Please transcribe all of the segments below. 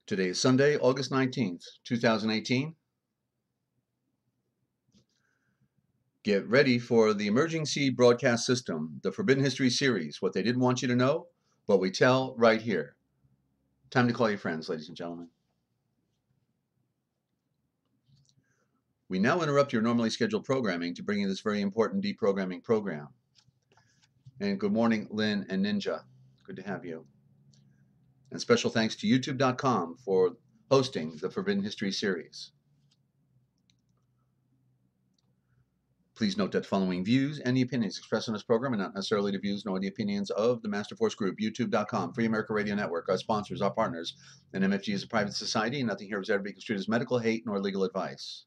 Today is Sunday, August 19th, 2018. Get ready for the Emergency Broadcast System, the Forbidden History series, what they didn't want you to know, what we tell right here. Time to call your friends, ladies and gentlemen. We now interrupt your normally scheduled programming to bring you this very important deprogramming program. And good morning, Lynn and Ninja. Good to have you. And special thanks to YouTube.com for hosting the Forbidden History series. Please note that the following views and the opinions expressed in this program are not necessarily the views nor the opinions of the Master Force Group, YouTube.com, Free America Radio Network, our sponsors, our partners, and MFG is a private society, and nothing here is ever to be construed as medical, hate, nor legal advice.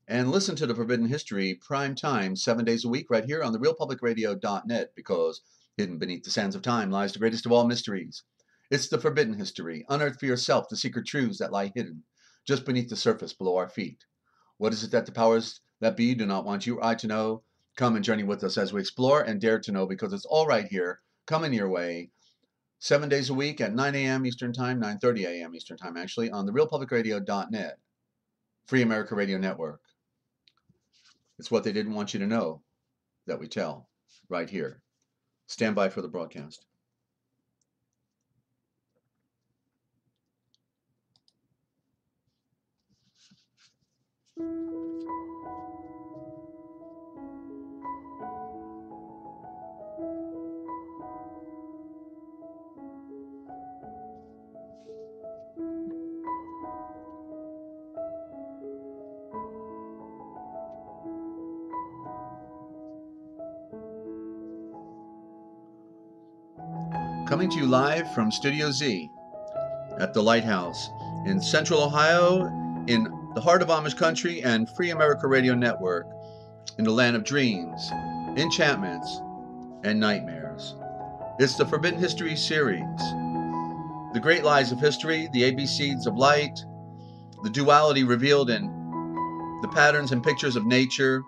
And listen to the Forbidden History prime time 7 days a week right here on the realpublicradio.net, because hidden beneath the sands of time lies the greatest of all mysteries. It's the Forbidden History. Unearth for yourself the secret truths that lie hidden just beneath the surface below our feet. What is it that the powers that be do not want you or I to know? Come and journey with us as we explore and dare to know, because it's all right here, coming your way 7 days a week at 9 a.m. Eastern Time, 9:30 a.m. Eastern Time, actually, on the realpublicradio.net, Free America Radio Network. It's what they didn't want you to know that we tell right here. Stand by for the broadcast. Coming to you live from Studio Z at the Lighthouse in Central Ohio, in the heart of Amish country, and Free America Radio Network in the land of dreams, enchantments, and nightmares. It's the Forbidden History series. The great lies of history, the ABCs of light, the duality revealed in the patterns and pictures of nature,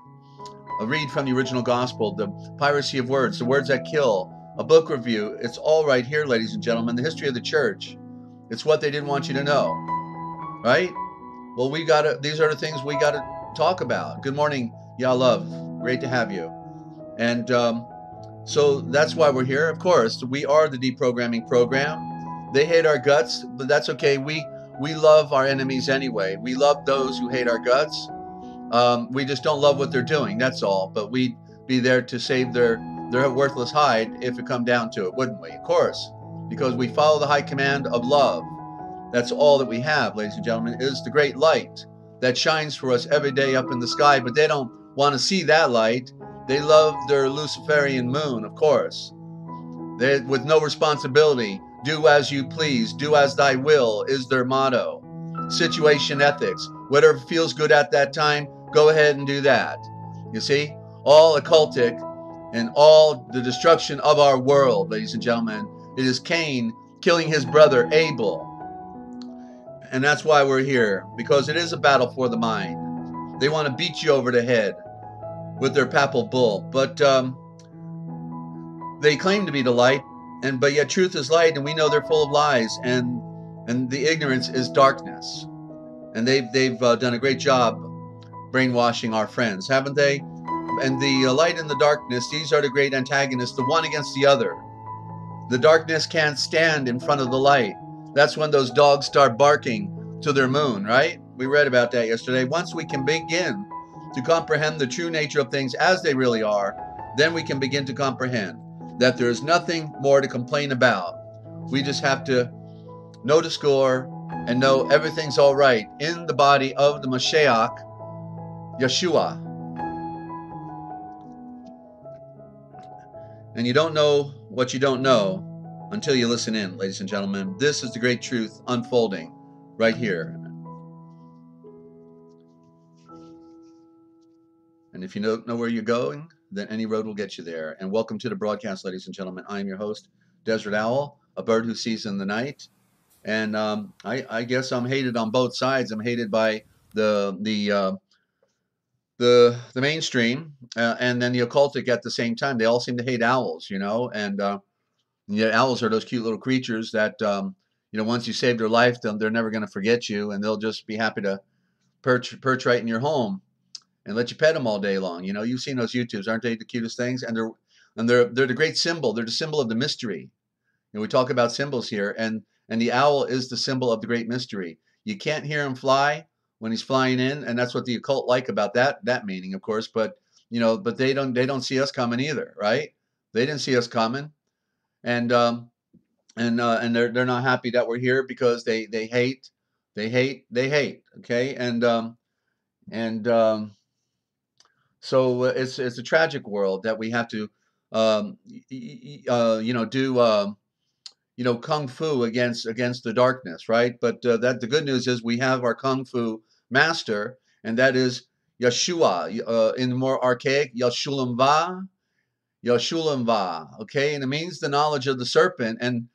a read from the original gospel, the piracy of words, the words that kill, a book review. It's all right here, ladies and gentlemen. The history of the church. It's what they didn't want you to know, right? Well, these are the things we got to talk about. Good morning, y'all love. Great to have you. And so that's why we're here. Of course, we are the deprogramming program. They hate our guts, but that's okay. We love our enemies anyway. We love those who hate our guts. We just don't love what they're doing. That's all. But we'd be there to save their worthless hide if it come down to it, wouldn't we? Of course, because we follow the high command of love. That's all that we have, ladies and gentlemen, is the great light that shines for us every day up in the sky. But they don't want to see that light. They love their Luciferian moon, of course. They, with no responsibility, do as you please, do as thy will is their motto. Situation ethics, whatever feels good at that time, go ahead and do that. You see, all occultic and all the destruction of our world, ladies and gentlemen. It is Cain killing his brother Abel. And that's why we're here, because it is a battle for the mind. They want to beat you over the head with their papal bull, but they claim to be the light, but yet truth is light, and we know they're full of lies, and the ignorance is darkness. And they've done a great job brainwashing our friends, haven't they? And the light and the darkness, these are the great antagonists, the one against the other. The darkness can't stand in front of the light. That's when those dogs start barking to their moon, right? We read about that yesterday. Once we can begin to comprehend the true nature of things as they really are, then we can begin to comprehend that there is nothing more to complain about. We just have to know the score and know everything's all right in the body of the Mashiach, Yeshua. And you don't know what you don't know until you listen in, ladies and gentlemen. This is the great truth unfolding right here. And if you don't know where you're going, then any road will get you there. And welcome to the broadcast, ladies and gentlemen. I'm your host, Desert Owl, a bird who sees in the night. And I guess I'm hated on both sides. I'm hated by the mainstream and then the occultic at the same time. They all seem to hate owls, you know, and And yet owls are those cute little creatures that, once you save their life, they're never going to forget you, and they'll just be happy to perch right in your home and let you pet them all day long. You've seen those YouTubes, aren't they the cutest things? And they're the great symbol. They're the symbol of the mystery. We talk about symbols here, and the owl is the symbol of the great mystery. You can't hear him fly when he's flying in, and that's what the occult like about that meaning, of course. But but they don't see us coming either, right? They didn't see us coming, and they're not happy that we're here because they hate, okay, and so it's a tragic world that we have to do kung fu against the darkness, right? But that the good news is we have our kung fu master, and that is Yeshua. In the more archaic, Yeshulam Va, okay, and it means the knowledge of the serpent, and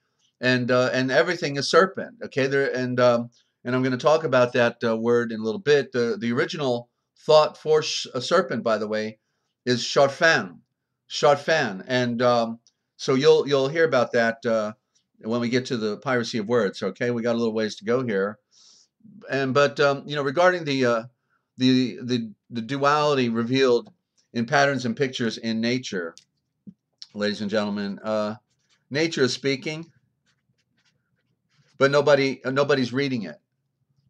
everything is serpent, okay. And I'm going to talk about that word in a little bit. The original thought for a serpent, by the way, is sharfan, and so you'll hear about that when we get to the piracy of words. Okay, we got a little ways to go here, but regarding the duality revealed in patterns and pictures in nature, ladies and gentlemen, nature is speaking, but nobody's reading it.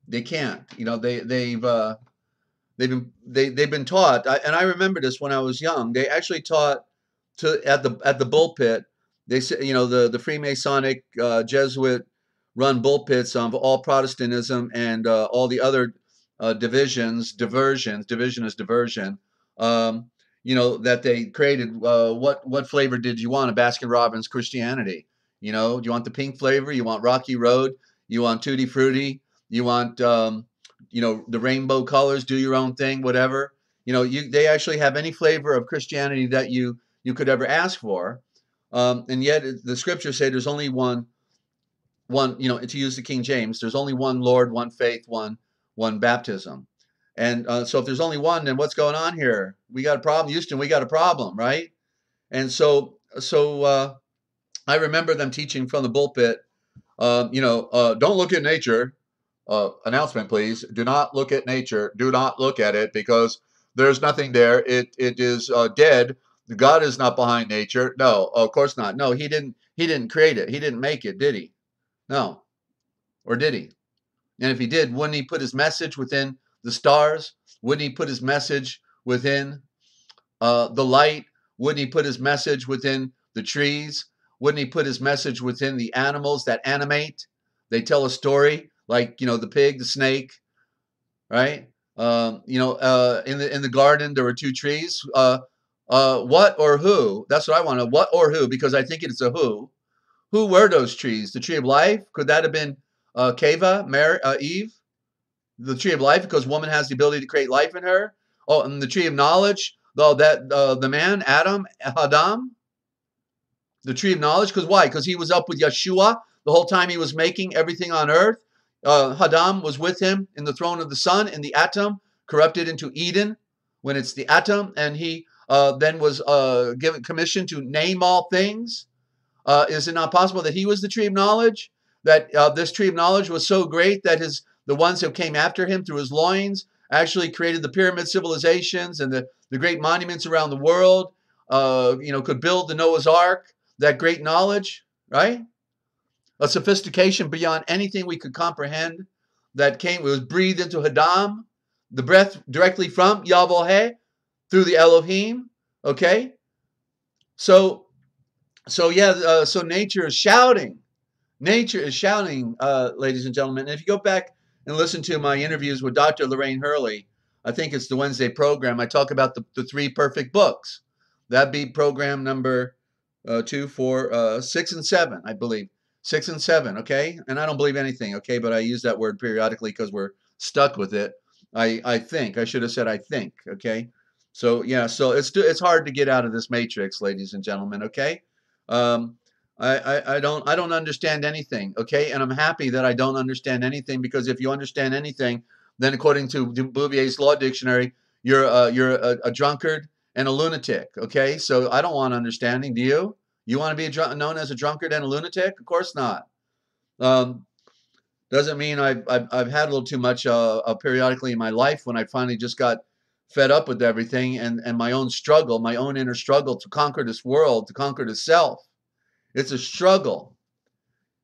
They can't. They've been taught, and I remember this when I was young. They actually taught at the bullpit. They said, the Freemasonic Jesuit run bullpits of all Protestantism and all the other diversions. Division is diversion. That they created. What flavor did you want of Baskin Robbins Christianity? Do you want the pink flavor? You want Rocky Road? You want Tutti Frutti? You want the rainbow colors? Do your own thing, whatever. They actually have any flavor of Christianity that you could ever ask for. And yet the scriptures say there's only one, to use the King James, there's only one Lord, one faith, one baptism. And so if there's only one, then what's going on here? We got a problem, Houston. We got a problem, right? And so I remember them teaching from the pulpit, don't look at nature. Announcement, please. Do not look at nature. Do not look at it, because there's nothing there. It is dead. God is not behind nature. No, of course not. No, he didn't create it. He didn't make it, did he? No. Or did he? And if he did, wouldn't he put his message within the stars? Wouldn't he put his message within the light? Wouldn't he put his message within the trees? Wouldn't he put his message within the animals that animate? They tell a story, like, the pig, the snake, right? In the garden, there were two trees. What or who? That's what I want to know. What or who? Because I think it's a who. Who were those trees? The tree of life? Could that have been Keva, Eve? The tree of life, because woman has the ability to create life in her. Oh, and the tree of knowledge. Oh, that the man, Adam. The tree of knowledge, because why? Because he was up with Yeshua the whole time he was making everything on earth. Hadam was with him in the throne of the sun, in the atom, corrupted into Eden, when it's the atom, and he then was given commission to name all things. Is it not possible that he was the tree of knowledge? That this tree of knowledge was so great that the ones who came after him through his loins actually created the pyramid civilizations and the great monuments around the world, could build the Noah's Ark, that great knowledge, right? A sophistication beyond anything we could comprehend that was breathed into Hadam, the breath directly from Yahweh through the Elohim, okay? So nature is shouting. Nature is shouting, ladies and gentlemen. And if you go back and listen to my interviews with Dr. Lorraine Hurley, I think it's the Wednesday program, I talk about the three perfect books. That'd be program number 2, 4, 6, and 7, I believe. 6 and 7, okay? And I don't believe anything, okay? But I use that word periodically because we're stuck with it. I think. I should have said I think, okay? So, yeah, so it's hard to get out of this matrix, ladies and gentlemen, okay? I don't understand anything, okay? And I'm happy that I don't understand anything, because if you understand anything, then according to Bouvier's Law Dictionary, you're a drunkard and a lunatic, okay? So I don't want understanding, do you? You want to be known as a drunkard and a lunatic? Of course not. Doesn't mean I've had a little too much periodically in my life when I finally just got fed up with everything and my own struggle, my own inner struggle to conquer this world, to conquer the self. It's a struggle.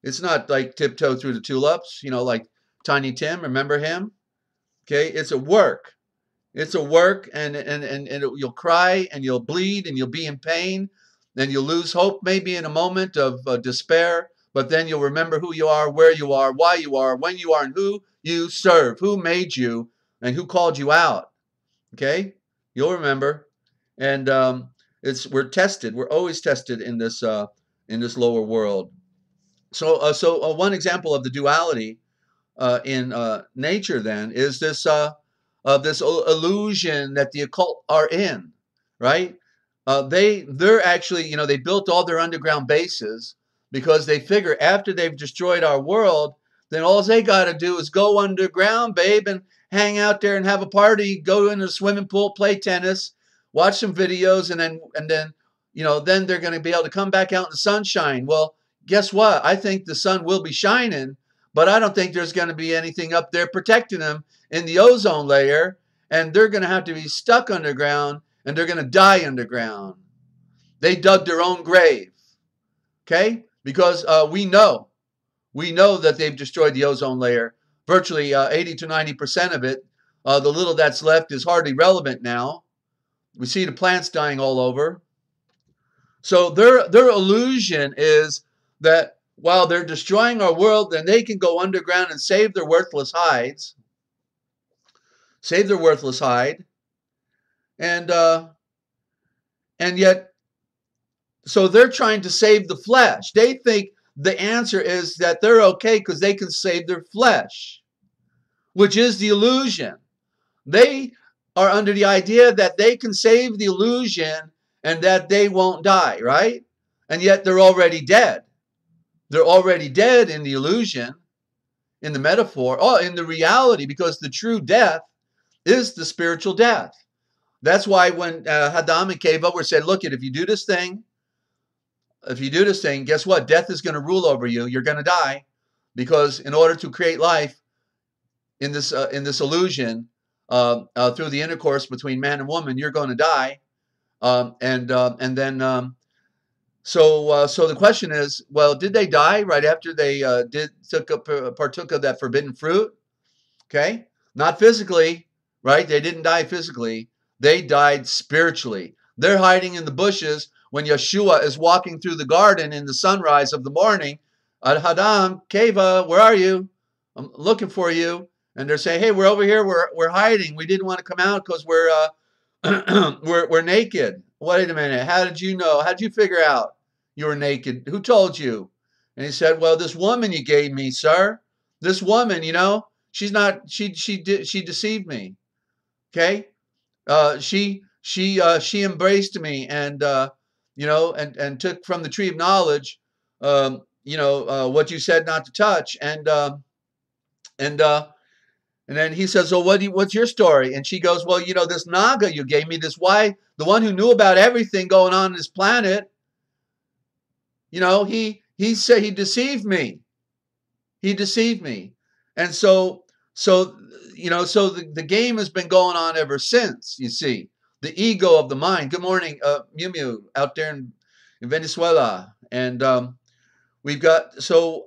It's not like tiptoe through the tulips, you know, like Tiny Tim. Remember him? Okay, it's a work. It's a work, and you'll cry and you'll bleed and you'll be in pain, and you'll lose hope maybe in a moment of despair. But then you'll remember who you are, where you are, why you are, when you are, and who you serve, who made you, and who called you out. Okay, you'll remember, and we're tested. We're always tested in this lower world. So one example of the duality in nature then is this illusion that the occult are in, right? They're actually, you know, they built all their underground bases because they figure after they've destroyed our world, then all they got to do is go underground, babe, and hang out there and have a party, go in a swimming pool, play tennis, watch some videos, and then you know, then they're going to be able to come back out in the sunshine. Well, guess what? I think the sun will be shining, but I don't think there's going to be anything up there protecting them in the ozone layer, and they're going to have to be stuck underground, and they're going to die underground. They dug their own grave, okay? Because we know that they've destroyed the ozone layer. Virtually 80 to 90% of it. The little that's left is hardly relevant now. We see the plants dying all over. So their illusion is that while they're destroying our world, then they can go underground and save their worthless hides. Save their worthless hide. And yet, so they're trying to save the flesh. They think the answer is that they're okay because they can save their flesh, which is the illusion. They are under the idea that they can save the illusion and that they won't die, right? And yet they're already dead. They're already dead in the illusion, in the metaphor, or in the reality, because the true death is the spiritual death. That's why when Adam and Keva were said, look, if you do this thing, guess what? Death is going to rule over you. You're going to die, because in order to create life in this illusion through the intercourse between man and woman, you're going to die. So the question is, well, did they die right after they partook of that forbidden fruit? Okay, not physically, right? They didn't die physically. They died spiritually. They're hiding in the bushes when Yeshua is walking through the garden in the sunrise of the morning. Adam, Keva, where are you? I'm looking for you. And they're saying, hey, we're over here. We're hiding. We didn't want to come out because we're we're naked. Wait a minute. How did you know? How did you figure out you were naked? Who told you? And he said, well, this woman you gave me, sir. This woman, you know, she deceived me. Okay. She embraced me and, you know, and took from the tree of knowledge, you know, what you said not to touch. And then he says, well, what's your story? And she goes, well, you know, this Naga you gave me, the one who knew about everything going on this planet, you know, he said he deceived me. He deceived me. And so you know, so the game has been going on ever since, you see. The ego of the mind. Good morning, Mew Mew, out there in Venezuela. And we've got, so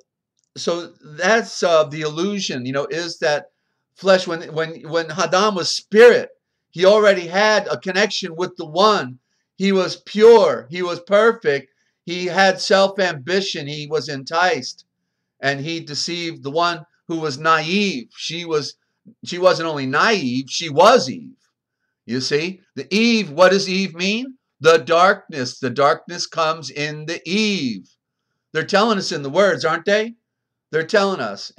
that's the illusion, you know, is that flesh. When Adam was spirit, he already had a connection with the one. He was pure. He was perfect. He had self-ambition. He was enticed. And he deceived the one who was naive. She wasn't only naive, she was Eve. You see? The Eve, what does Eve mean? The darkness. The darkness comes in the Eve. They're telling us in the words, aren't they? They're telling us.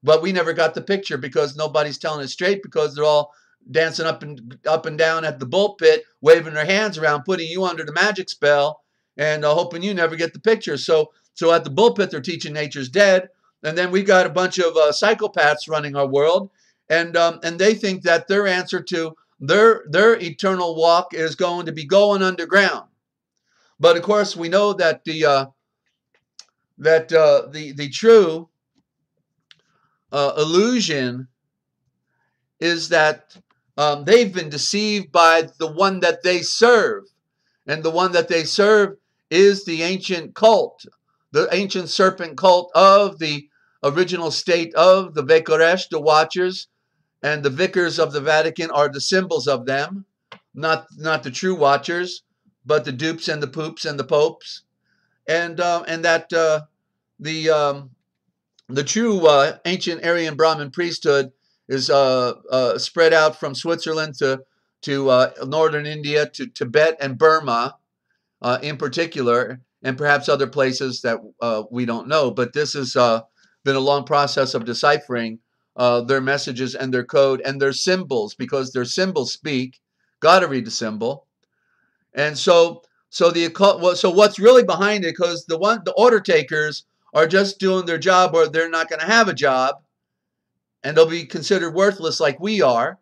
But we never got the picture because nobody's telling it straight, because they're all dancing up and down at the pulpit, waving their hands around, putting you under the magic spell, and hoping you never get the picture. So at the pulpit, they're teaching nature's dead. And then we got a bunch of psychopaths running our world, and they think that their answer to their eternal walk is going to be going underground. But of course, we know that the true illusion is that they've been deceived by the one that they serve. And the one that they serve is the ancient cult, the ancient serpent cult of the original state of the Vekoresh, the Watchers, and the vicars of the Vatican are the symbols of them, not the true Watchers, but the dupes and the poops and the popes, and that the true ancient Aryan Brahmin priesthood is spread out from Switzerland to northern India, to Tibet and Burma in particular, and perhaps other places that we don't know. But this has been a long process of deciphering their messages and their code and their symbols, because their symbols speak. Got to read the symbol. And so the occult. So what's really behind it? Because the order takers are just doing their job, or they're not going to have a job, and they'll be considered worthless like we are.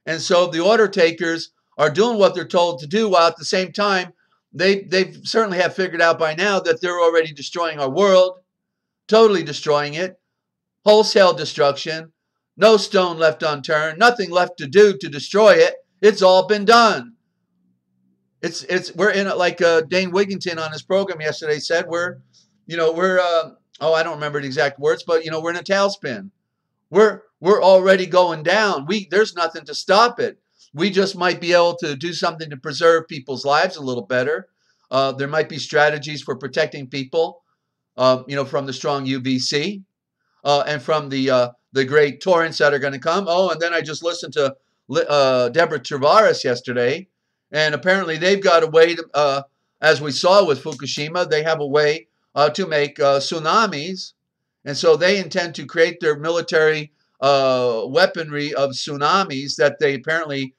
And so the order takers are doing what they're told to do, while at the same time they certainly have figured out by now that they're already destroying our world, totally destroying it, wholesale destruction, no stone left unturned, nothing left to do to destroy it. It's all been done. We're in it, like Dane Wigington on his program yesterday said, we're I don't remember the exact words, but we're in a tailspin. We're already going down. There's nothing to stop it. We just might be able to do something to preserve people's lives a little better. There might be strategies for protecting people, from the strong UVC and from the great torrents that are going to come. Oh, and then I just listened to Deborah Tavares yesterday, and apparently they've got a way to, as we saw with Fukushima, they have a way to make tsunamis. And so they intend to create their military weaponry of tsunamis that they apparently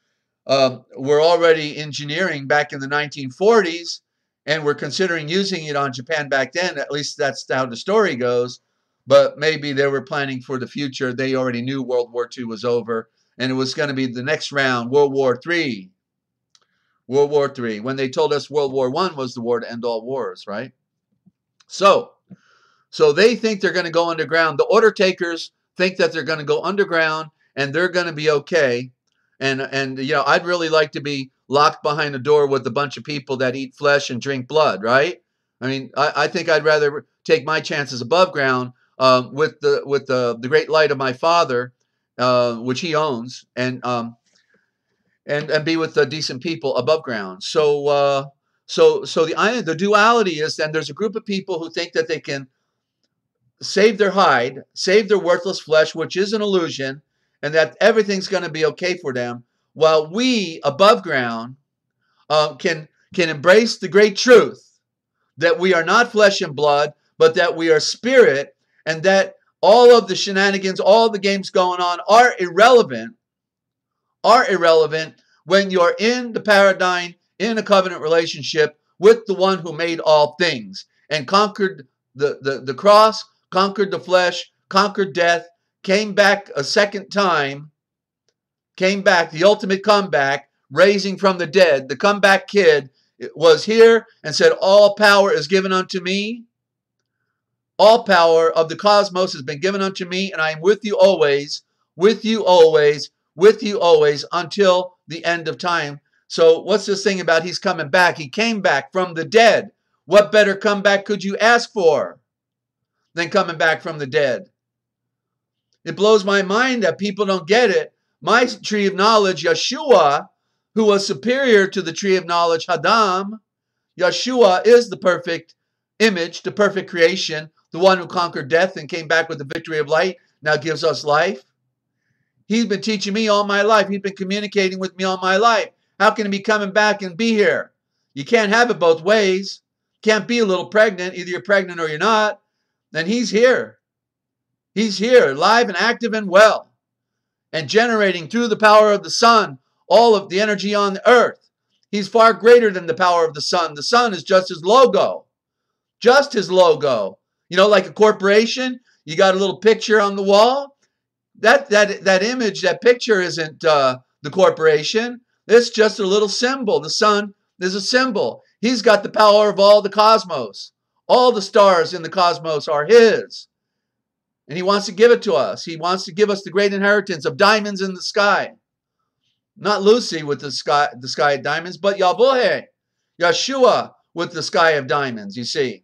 were already engineering back in the 1940s, and were considering using it on Japan back then. At least that's how the story goes. But maybe they were planning for the future. They already knew World War II was over, and it was going to be the next round, World War III. World War III, when they told us World War I was the war to end all wars, right? So they think they're going to go underground. The order takers think that they're going to go underground and they're going to be okay. And I'd really like to be locked behind a door with a bunch of people that eat flesh and drink blood, right? I mean, I think I'd rather take my chances above ground with the great light of my Father, which he owns, and be with the decent people above ground. So the duality is, then there's a group of people who think that they can save their hide, save their worthless flesh, which is an illusion, and that everything's going to be okay for them, while we above ground can embrace the great truth that we are not flesh and blood, but that we are spirit, and that all of the shenanigans, all the games going on are irrelevant when you're in the paradigm, in a covenant relationship with the one who made all things and conquered the cross, conquered the flesh, conquered death, came back a second time, came back, the ultimate comeback, raising from the dead. The comeback kid was here and said, all power is given unto me. All power of the cosmos has been given unto me, and I am with you always, with you always, with you always, until the end of time. So what's this thing about he's coming back? He came back from the dead. What better comeback could you ask for than coming back from the dead? It blows my mind that people don't get it. My tree of knowledge, Yeshua, who was superior to the tree of knowledge, Hadam, Yeshua is the perfect image, the perfect creation, the one who conquered death and came back with the victory of light, now gives us life. He's been teaching me all my life. He's been communicating with me all my life. How can he be coming back and be here? You can't have it both ways. Can't be a little pregnant. Either you're pregnant or you're not. Then he's here. He's here, live and active and well, and generating through the power of the sun all of the energy on the earth. He's far greater than the power of the sun. The sun is just his logo. Just his logo. Like a corporation, you got a little picture on the wall. That image, that picture isn't the corporation. It's just a little symbol. The sun is a symbol. He's got the power of all the cosmos. All the stars in the cosmos are his. And he wants to give it to us. He wants to give us the great inheritance of diamonds in the sky. Not Lucy with the sky of diamonds, but Yahweh, Yeshua with the sky of diamonds, you see.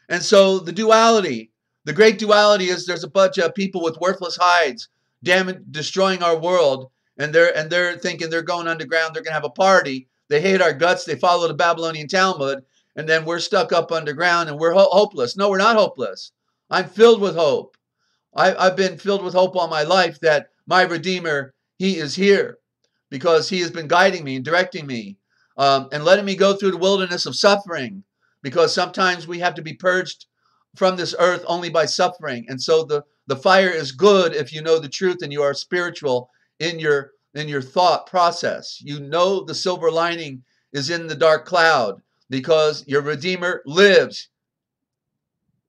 And so the duality, the great duality is there's a bunch of people with worthless hides destroying our world, and they're thinking they're going underground, they're going to have a party. They hate our guts, they follow the Babylonian Talmud, and then we're stuck up underground and we're hopeless. No, we're not hopeless. I'm filled with hope. I've been filled with hope all my life that my Redeemer, he is here because he has been guiding me and directing me and letting me go through the wilderness of suffering, because sometimes we have to be purged from this earth only by suffering. And so the fire is good if you know the truth and you are spiritual in your thought process. You know the silver lining is in the dark cloud because your Redeemer lives.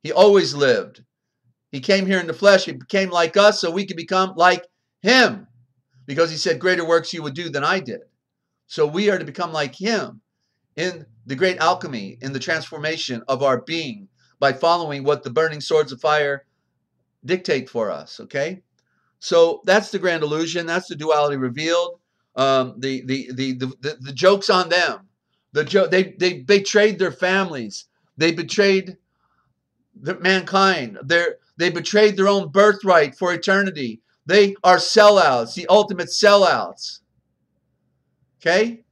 He always lived. He came here in the flesh. He became like us so we could become like him, because he said greater works you would do than I did. So we are to become like him in the great alchemy, in the transformation of our being by following what the burning swords of fire dictate for us. Okay, so that's the grand illusion. That's the duality revealed. The joke's on them. They betrayed their families. They betrayed mankind. They betrayed their own birthright for eternity. They are sellouts, the ultimate sellouts. Okay?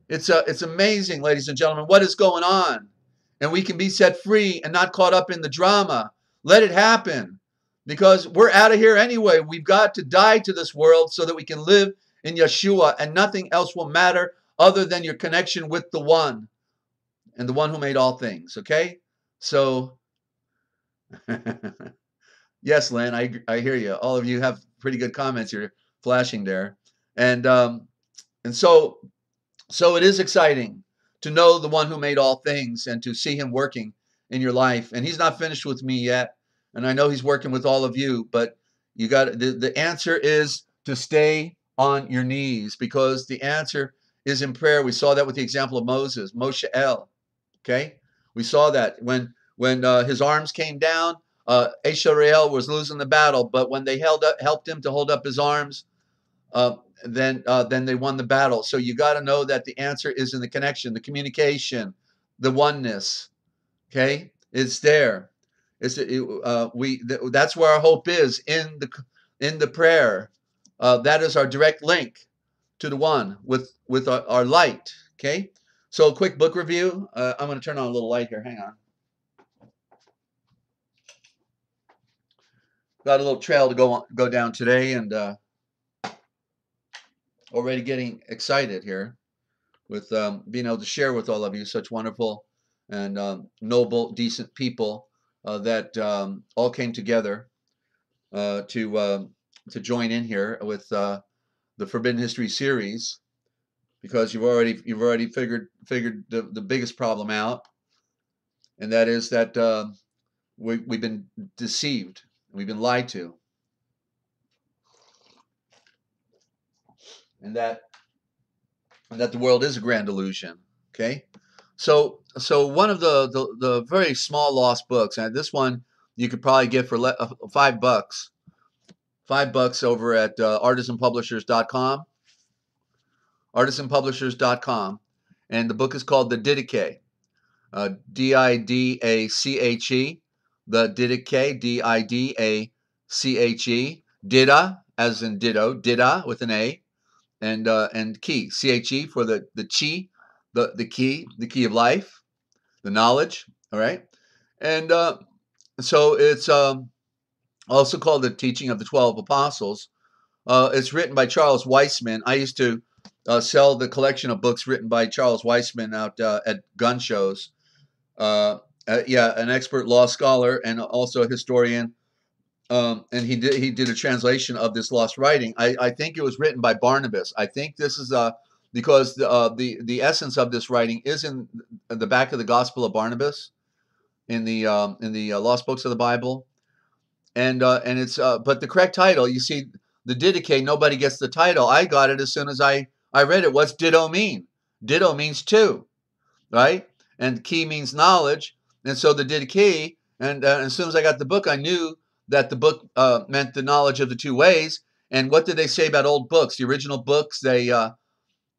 It's amazing, ladies and gentlemen, what is going on. And we can be set free and not caught up in the drama. Let it happen. Because we're out of here anyway. We've got to die to this world so that we can live in Yeshua, and nothing else will matter other than your connection with the one, and the one who made all things. Okay? So, yes, Len, I hear you. All of you have pretty good comments you're flashing there. And so it is exciting to know the one who made all things and to see him working in your life. And he's not finished with me yet. And I know he's working with all of you, but you got the answer is to stay on your knees, because the answer is in prayer. We saw that with the example of Moses, Moshe El. Okay? We saw that when his arms came down, A.38 was losing the battle, but when they helped him to hold up his arms, then they won the battle. So you got to know that the answer is in the connection, the communication, the oneness. Okay, it's there. That's where our hope is, in the prayer. That is our direct link to the one with our light. Okay, so a quick book review. I'm going to turn on a little light here. Hang on. Got a little trail to go down today, and already getting excited here with being able to share with all of you such wonderful and noble, decent people that all came together to join in here with the Forbidden History series, because you've already figured the biggest problem out, and that is that we've been deceived, we've been lied to, and that the world is a grand illusion. Okay, so one of the very small lost books, and this one you could probably get for $5. $5 over at artisanpublishers.com. Artisanpublishers.com, and the book is called The Didache. D-I-D-A-C-H-E. The Didache. D-I-D-A-C-H-E. Dida, as in ditto. Dida with an A. And key, C-H-E, for the chi, the key of life, the knowledge. All right, and so it's also called The Teaching of the 12 Apostles. It's written by Charles Weissman. I used to sell the collection of books written by Charles Weissman out at gun shows. An expert law scholar and also a historian. And he did a translation of this lost writing. I think it was written by Barnabas. I think this is because the essence of this writing is in the back of the Gospel of Barnabas, in the lost books of the Bible, and it's but the correct title, you see, the Didache, nobody gets the title. I got it as soon as I read it. What's Ditto mean? Ditto means two, right? And key means knowledge. And so the Didache, and as soon as I got the book, I knew that the book meant the knowledge of the two ways. And what did they say about old books? The original books, they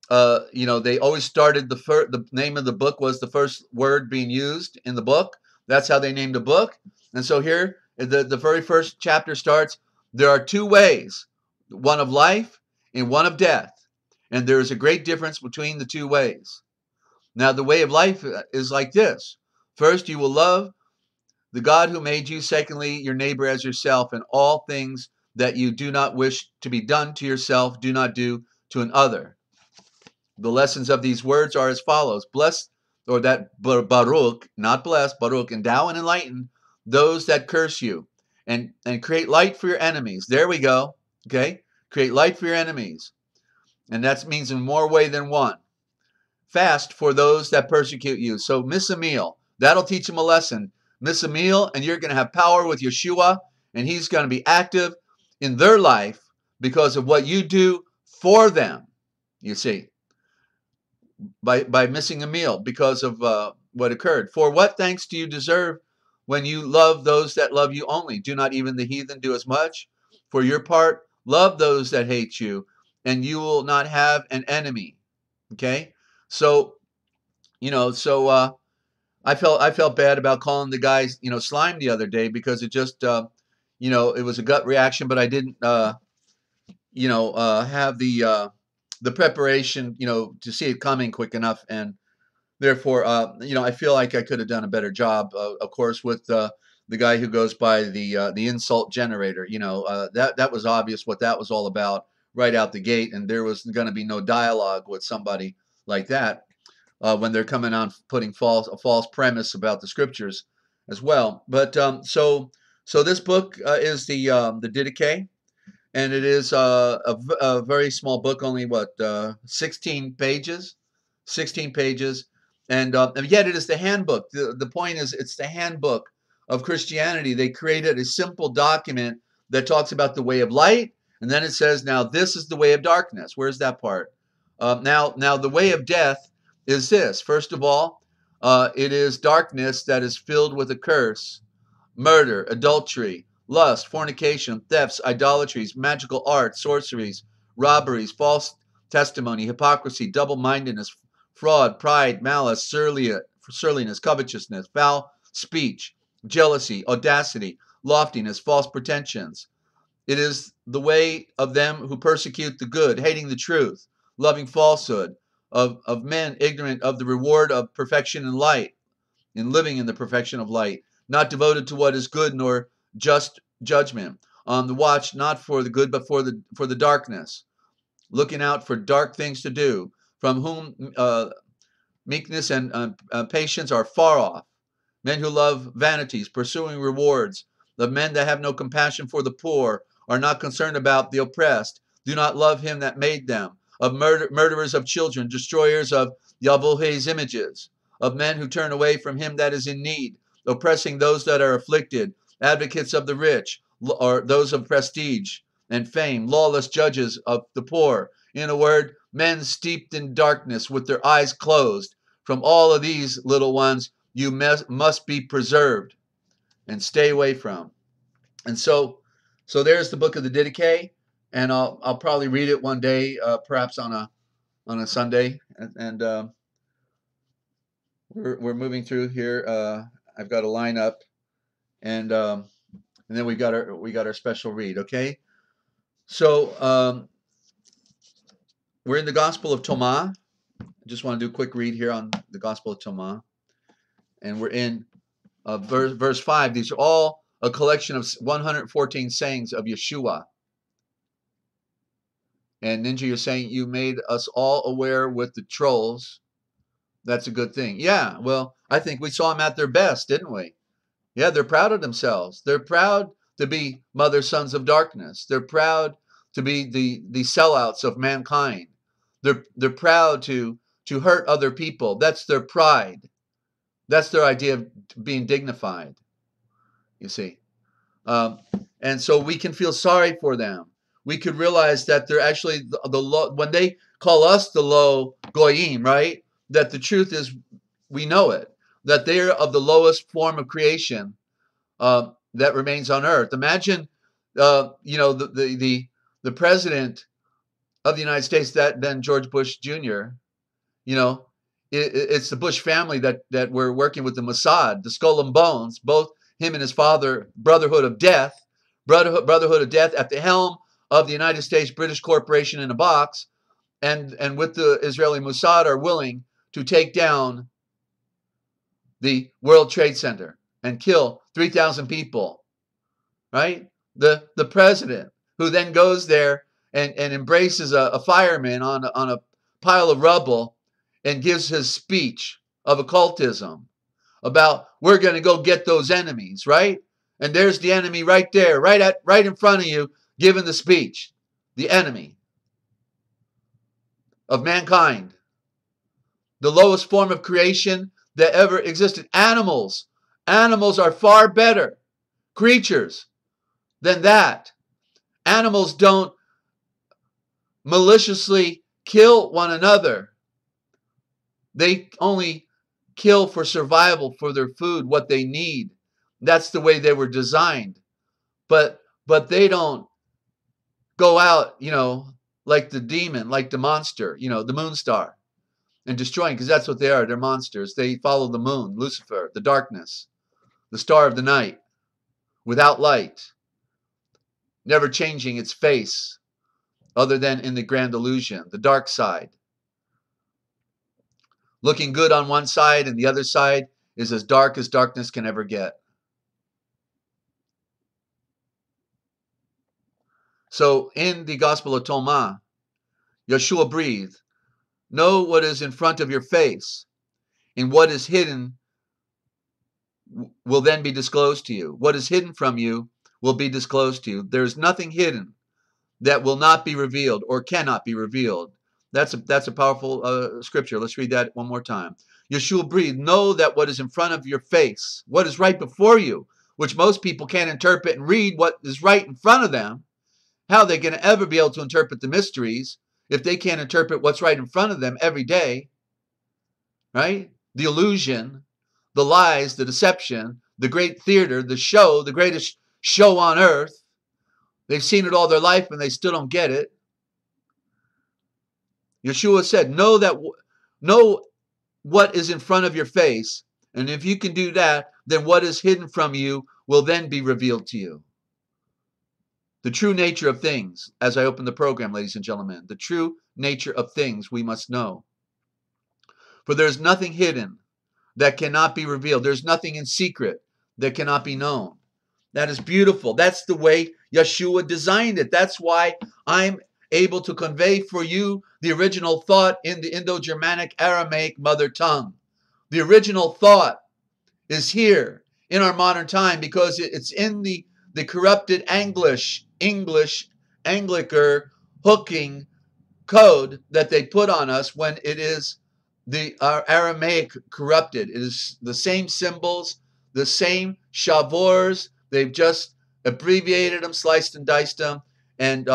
they always started the name of the book was the first word being used in the book. That's how they named the book. And so here, the very first chapter starts, there are two ways, one of life and one of death. And there is a great difference between the two ways. Now, the way of life is like this. First, you will love the God who made you. Secondly, your neighbor as yourself, and all things that you do not wish to be done to yourself, do not do to another. The lessons of these words are as follows. Bless, or that Baruch, not bless, Baruch, endow and enlighten those that curse you, and create light for your enemies. There we go. Okay? Create light for your enemies. And that means in more way than one. Fast for those that persecute you. So miss a meal. That'll teach them a lesson. Miss a meal, and you're going to have power with Yeshua, and he's going to be active in their life because of what you do for them, you see, by missing a meal because of what occurred. For what thanks do you deserve when you love those that love you only? Do not even the heathen do as much? For your part, love those that hate you, and you will not have an enemy. Okay? So, I felt bad about calling the guys, slime the other day because it just, it was a gut reaction, but I didn't, have the preparation, to see it coming quick enough, and therefore, I feel like I could have done a better job, of course, with the guy who goes by the insult generator. That was obvious what that was all about right out the gate, and there was going to be no dialogue with somebody like that. When they're coming on putting a false premise about the scriptures as well. But so this book is the Didache, and it is a very small book, only 16 pages, and yet it is the handbook. The point is, it's the handbook of Christianity. They created a simple document that talks about the way of light, and then it says, now this is the way of darkness. Where's that part? Now the way of death is this. First of all, it is darkness that is filled with a curse, murder, adultery, lust, fornication, thefts, idolatries, magical arts, sorceries, robberies, false testimony, hypocrisy, double-mindedness, fraud, pride, malice, surliness, covetousness, foul speech, jealousy, audacity, loftiness, false pretensions. It is the way of them who persecute the good, hating the truth, loving falsehood, of men ignorant of the reward of perfection and light, in living in the perfection of light, not devoted to what is good nor just judgment, on the watch not for the good but for the darkness, looking out for dark things to do, from whom meekness and patience are far off, men who love vanities, pursuing rewards, the men that have no compassion for the poor, are not concerned about the oppressed, do not love him that made them, of murderers of children, destroyers of Yahweh's images, of men who turn away from him that is in need, oppressing those that are afflicted, advocates of the rich, or those of prestige and fame, lawless judges of the poor. In a word, men steeped in darkness with their eyes closed. From all of these little ones, you must be preserved and stay away from. And so there's the book of the Didache. And I'll probably read it one day, perhaps on a Sunday. And we're moving through here. I've got a lineup, and then we got our special read. Okay, so we're in the Gospel of Tomah. I just want to do a quick read here on the Gospel of Tomah, and we're in verse 5. These are all a collection of 114 sayings of Yeshua. And Ninja, you're saying you made us all aware with the trolls. That's a good thing. Yeah, well, I think we saw them at their best, didn't we? Yeah, they're proud of themselves. They're proud to be mother sons of darkness. They're proud to be the sellouts of mankind. They're proud to hurt other people. That's their pride. That's their idea of being dignified, you see. And so we can feel sorry for them. We could realize that they're actually the low, when they call us the low goyim, right? That the truth is, we know it, that they're of the lowest form of creation that remains on earth. Imagine, the president of the United States, that then George Bush Jr., it's the Bush family that we're working with, the Mossad, the Skull and Bones, both him and his father, brotherhood of death at the helm of the United States British Corporation in a box, and with the Israeli Mossad are willing to take down the World Trade Center and kill 3,000 people, right? The president, who then goes there and embraces a fireman on a pile of rubble and gives his speech of occultism about, we're going to go get those enemies, right? And there's the enemy right there, right in front of you, giving the speech. The enemy of mankind, the lowest form of creation that ever existed. Animals are far better creatures than that. Animals don't maliciously kill one another. They only kill for survival, for their food, what they need. That's the way they were designed. But they don't go out, like the demon, like the monster, the moon star, and destroying, because that's what they are. They're monsters. They follow the moon, Lucifer, the darkness, the star of the night, without light, never changing its face other than in the grand illusion, the dark side. Looking good on one side, and the other side is as darkness can ever get. So in the Gospel of Thomas, Yeshua breathed, know what is in front of your face, and what is hidden will then be disclosed to you. What is hidden from you will be disclosed to you. There is nothing hidden that will not be revealed or cannot be revealed. That's a powerful scripture. Let's read that one more time. Yeshua breathed, know that what is in front of your face, what is right before you, which most people can't interpret and read what is right in front of them. How are they going to ever be able to interpret the mysteries if they can't interpret what's right in front of them every day? Right? The illusion, the lies, the deception, the great theater, the show, the greatest show on earth. They've seen it all their life and they still don't get it. Yeshua said, know what is in front of your face. And if you can do that, then what is hidden from you will then be revealed to you. The true nature of things, as I open the program, ladies and gentlemen, the true nature of things we must know. For there's nothing hidden that cannot be revealed. There's nothing in secret that cannot be known. That is beautiful. That's the way Yeshua designed it. That's why I'm able to convey for you the original thought in the Indo-Germanic Aramaic mother tongue. The original thought is here in our modern time because it's in the corrupted English, Anglican hooking code that they put on us when it is our Aramaic corrupted. It is the same symbols, the same shavors. They've just abbreviated them, sliced and diced them, and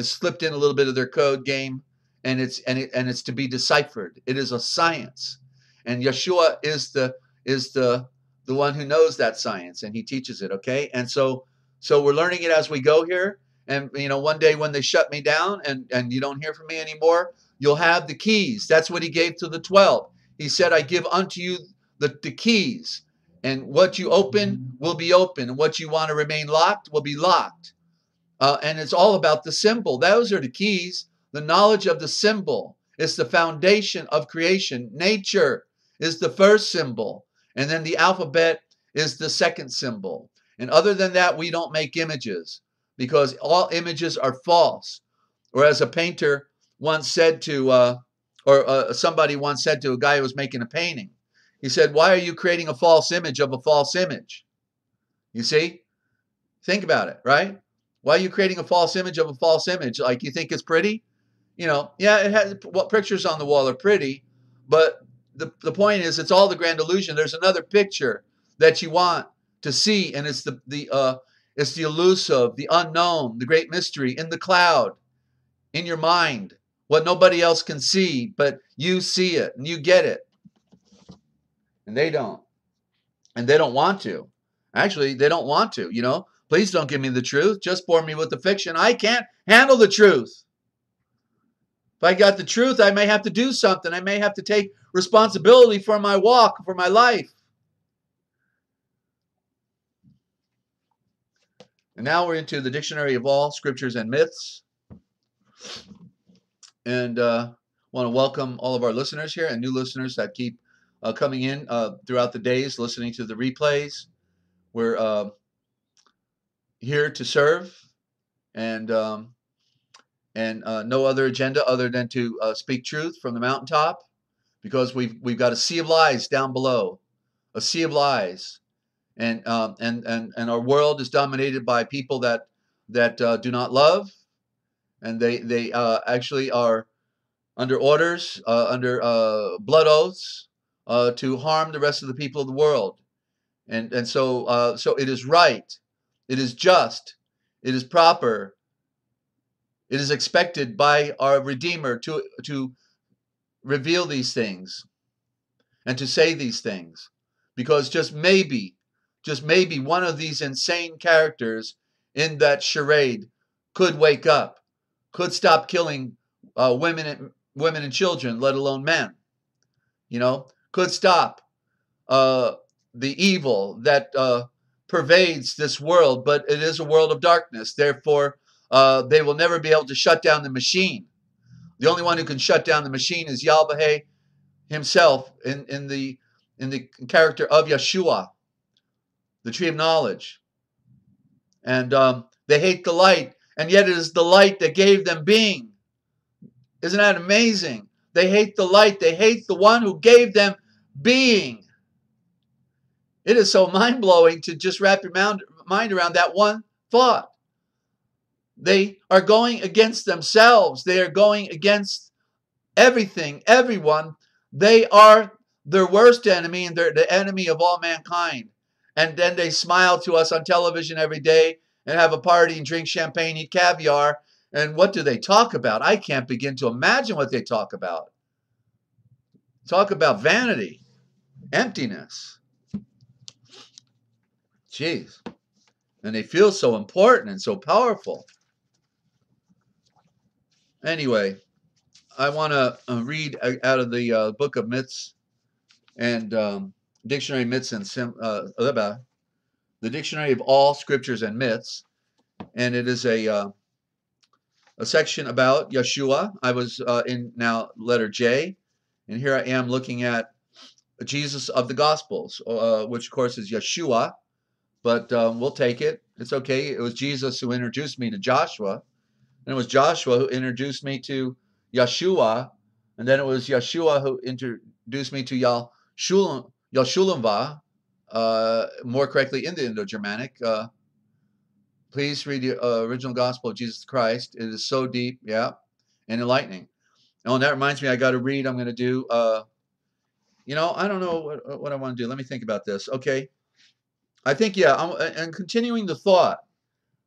slipped in a little bit of their code game, and it's to be deciphered. It is a science, and Yeshua is the one who knows that science, and he teaches it. Okay, and so we're learning it as we go here. And one day when they shut me down and you don't hear from me anymore, you'll have the keys. That's what he gave to the 12. He said, I give unto you the keys. And what you open will be open. And what you want to remain locked will be locked. And it's all about the symbol. Those are the keys. The knowledge of the symbol is the foundation of creation. Nature is the first symbol. And then the alphabet is the second symbol. And other than that, we don't make images, because all images are false. Or as a painter once said to, somebody once said to a guy who was making a painting, he said, why are you creating a false image of a false image? You see? Think about it, right? Why are you creating a false image of a false image? Like, you think it's pretty? Yeah, it has, what pictures on the wall are pretty, but the point is, it's all the grand illusion. There's another picture that you want to see, and it's the elusive, the unknown, the great mystery in the cloud, in your mind, what nobody else can see, but you see it and you get it. And they don't. And they don't want to. Actually, they don't want to, you know. Please don't give me the truth. Just bore me with the fiction. I can't handle the truth. If I got the truth, I may have to do something. I may have to take responsibility for my walk, for my life. And now we're into the Dictionary of All Scriptures and Myths. And want to welcome all of our listeners here and new listeners that keep coming in throughout the days, listening to the replays. We're here to serve, and no other agenda other than to speak truth from the mountaintop, because we've got a sea of lies down below, a sea of lies, and our world is dominated by people that do not love, and they actually are under orders, under blood oaths, to harm the rest of the people of the world, and so it is right, it is just, it is proper, it is expected by our Redeemer to reveal these things and to say these things, because just maybe one of these insane characters in that charade could wake up, could stop killing women and children, let alone men. You know, could stop the evil that pervades this world, but it is a world of darkness. Therefore, they will never be able to shut down the machine. The only one who can shut down the machine is Yahweh himself in the character of Yeshua, the tree of knowledge. And they hate the light, and yet it is the light that gave them being. Isn't that amazing? They hate the light. They hate the one who gave them being. It is so mind-blowing to just wrap your mind around that one thought. They are going against themselves. They are going against everything, everyone. They are their worst enemy, and they're the enemy of all mankind. And then they smile to us on television every day and have a party and drink champagne, eat caviar. And what do they talk about? I can't begin to imagine what they talk about. Talk about vanity, emptiness. Jeez. And they feel so important and so powerful. Anyway, I want to read out of the Book of Myths and Dictionary of Myths and the Dictionary of All Scriptures and Myths, and it is a section about Yeshua. I was in now letter J, and here I am looking at Jesus of the Gospels, which of course is Yeshua, but we'll take it. It's okay. It was Jesus who introduced me to Joshua, and it was Joshua who introduced me to Yeshua, and then it was Yeshua who introduced me to Yashulamva, more correctly in the Indo-Germanic. Please read the original Gospel of Jesus Christ. It is so deep, yeah, and enlightening. Oh, and that reminds me, I got to read. I'm going to do, you know, I don't know what I want to do. Let me think about this. Okay. I think, yeah, and continuing the thought.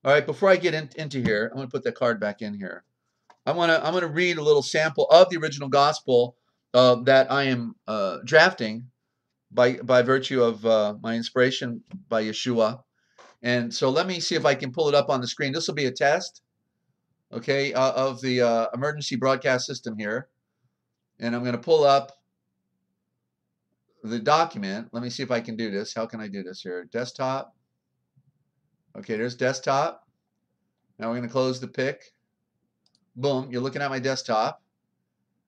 All right, before I get into here, I'm going to put that card back in here. I'm going to read a little sample of the original Gospel that I am drafting by virtue of my inspiration by Yeshua. And so let me see if I can pull it up on the screen. This will be a test, okay, of the emergency broadcast system here. And I'm going to pull up the document. Let me see if I can do this. How can I do this here? Desktop. Okay, there's desktop. Now we're going to close the pic. Boom, you're looking at my desktop.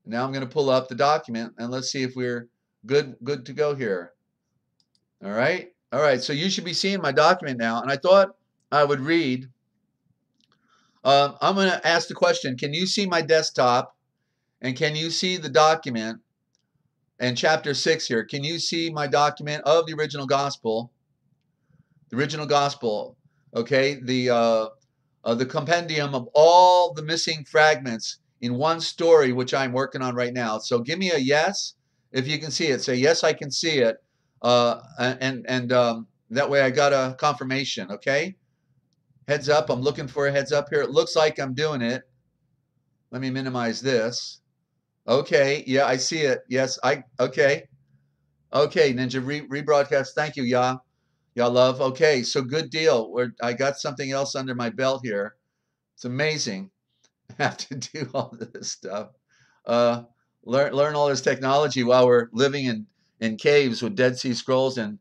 Now I'm going to pull up the document, and let's see if we're good to go here. All right. All right, so you should be seeing my document now, and I thought I would read. I'm going to ask the question, can you see my desktop, and can you see the document in chapter 6 here? Can you see my document of the original Gospel? The original Gospel, okay, the compendium of all the missing fragments in one story, which I'm working on right now. So give me a yes if you can see it. Say, yes, I can see it. That way I got a confirmation, okay? Heads up. I'm looking for a heads up here. It looks like I'm doing it. Let me minimize this. Okay, yeah, I see it. Yes, okay. Okay, Ninja, rebroadcast. Thank you, y'all love. Okay, so good deal. I got something else under my belt here. It's amazing. I have to do all this stuff. Learn all this technology while we're living in caves with Dead Sea Scrolls and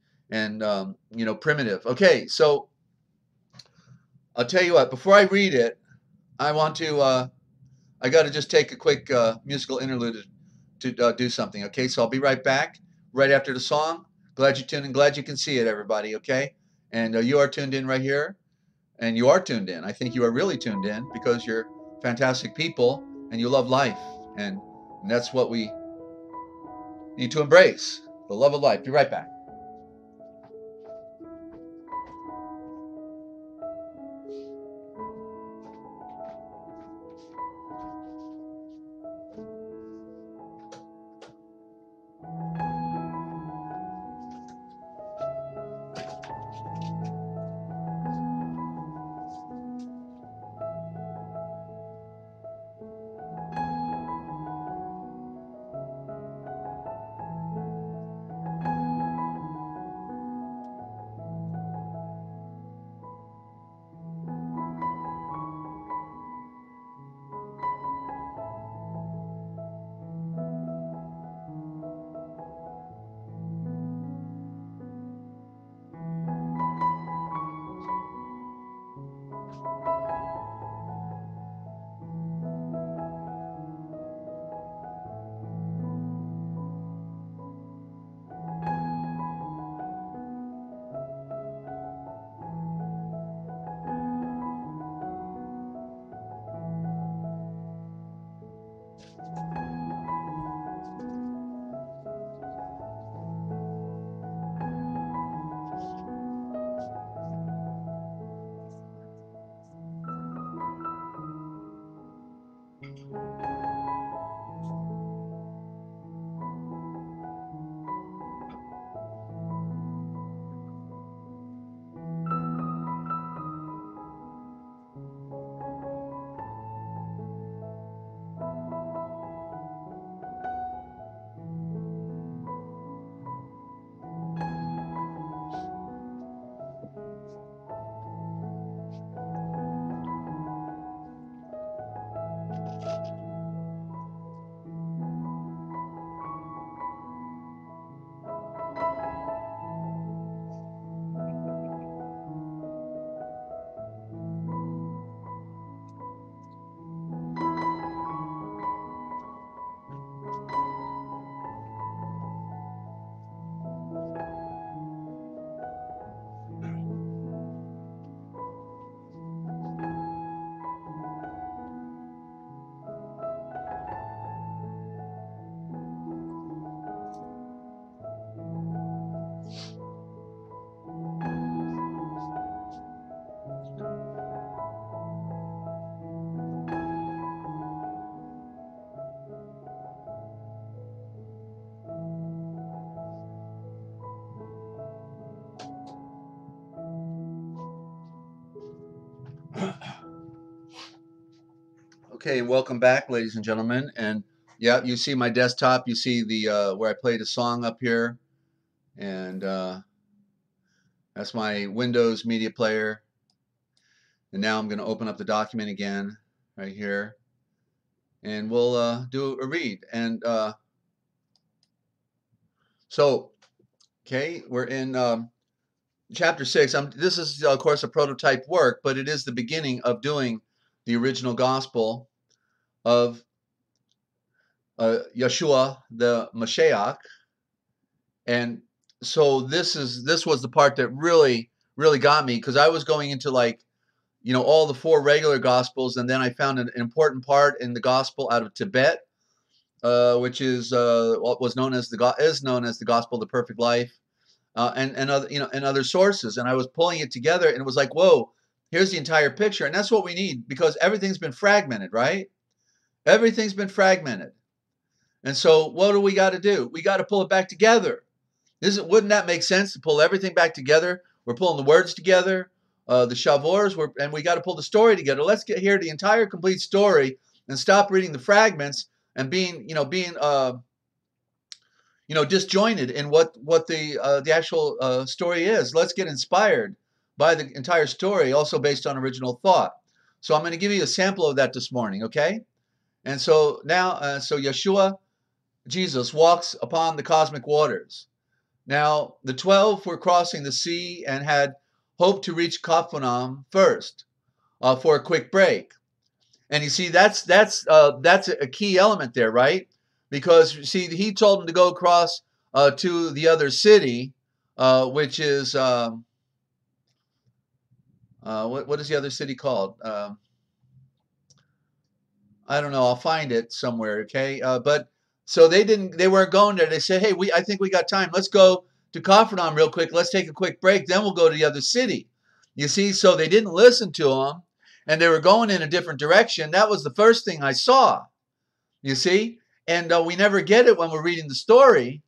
primitive. Okay, so I'll tell you what. Before I read it, I want to. I got to just take a quick musical interlude to do something. Okay, so I'll be right back right after the song. Glad you tuned in. Glad you can see it, everybody. Okay, and you are tuned in right here, and you are tuned in. I think you are really tuned in because you're fantastic people and you love life, and that's what we need to embrace, the love of life. Be right back. Okay, and welcome back, ladies and gentlemen. And yeah, you see my desktop. You see the where I played a song up here, and that's my Windows media player. And now I'm going to open up the document again, right here, and we'll do a read. And so, okay, we're in chapter 6. This is, of course, a prototype work, but it is the beginning of doing the original gospel of Yeshua the Mashiach. And so this was the part that really got me, because I was going into all the 4 regular gospels, and then I found an important part in the gospel out of Tibet, which is what is known as the gospel of the perfect life, and other and other sources. And I was pulling it together, and it was like, whoa, here's the entire picture. And that's what we need, because everything's been fragmented, right? Everything's been fragmented. And so what do we got to do? We got to pull it back together. Wouldn't that make sense, to pull everything back together? We're pulling the words together, the shavors, and we got to pull the story together. Let's get here the entire complete story and stop reading the fragments and being disjointed in what the actual story is. Let's get inspired by the entire story, also based on original thought. So I'm going to give you a sample of that this morning, okay? And so now, so Yeshua, Jesus, walks upon the cosmic waters. Now, the 12 were crossing the sea and had hoped to reach Capernaum first for a quick break. And you see, that's a key element there, right? Because you see, he told them to go across to the other city, which is what is the other city called? I don't know. I'll find it somewhere. Okay, but so they weren't going there. They said, hey, I think we got time. Let's go to Capernaum real quick. Let's take a quick break. Then we'll go to the other city. You see, so they didn't listen to him, and they were going in a different direction. That was the first thing I saw. You see, and we never get it when we're reading the story,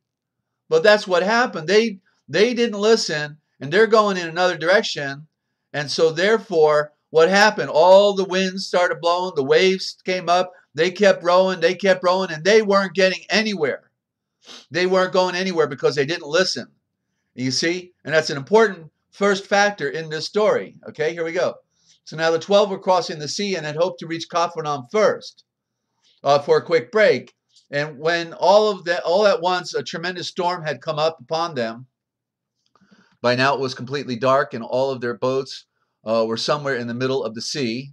but that's what happened. They didn't listen, and they're going in another direction, and so therefore, what happened? All the winds started blowing, the waves came up, they kept rowing, and they weren't getting anywhere. They weren't going anywhere because they didn't listen. You see? And that's an important first factor in this story. Okay, here we go. So now the 12 were crossing the sea and had hoped to reach Capernaum first for a quick break. And when all at once a tremendous storm had come up upon them, by now it was completely dark, and all of their boats were somewhere in the middle of the sea,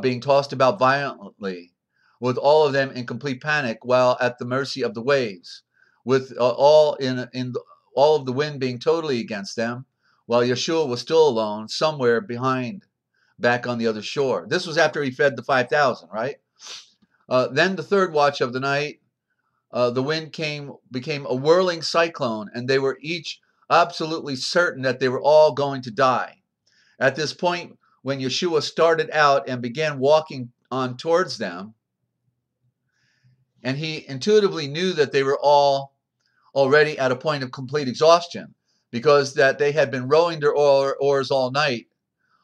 being tossed about violently, with all of them in complete panic, while at the mercy of the waves, with all of the wind being totally against them, while Yeshua was still alone, somewhere behind, back on the other shore. This was after he fed the 5,000, right? Then the third watch of the night, the wind became a whirling cyclone, and they were each absolutely certain that they were all going to die. At this point, when Yeshua started out and began walking on towards them, and he intuitively knew that they were all already at a point of complete exhaustion, because that they had been rowing their oars all night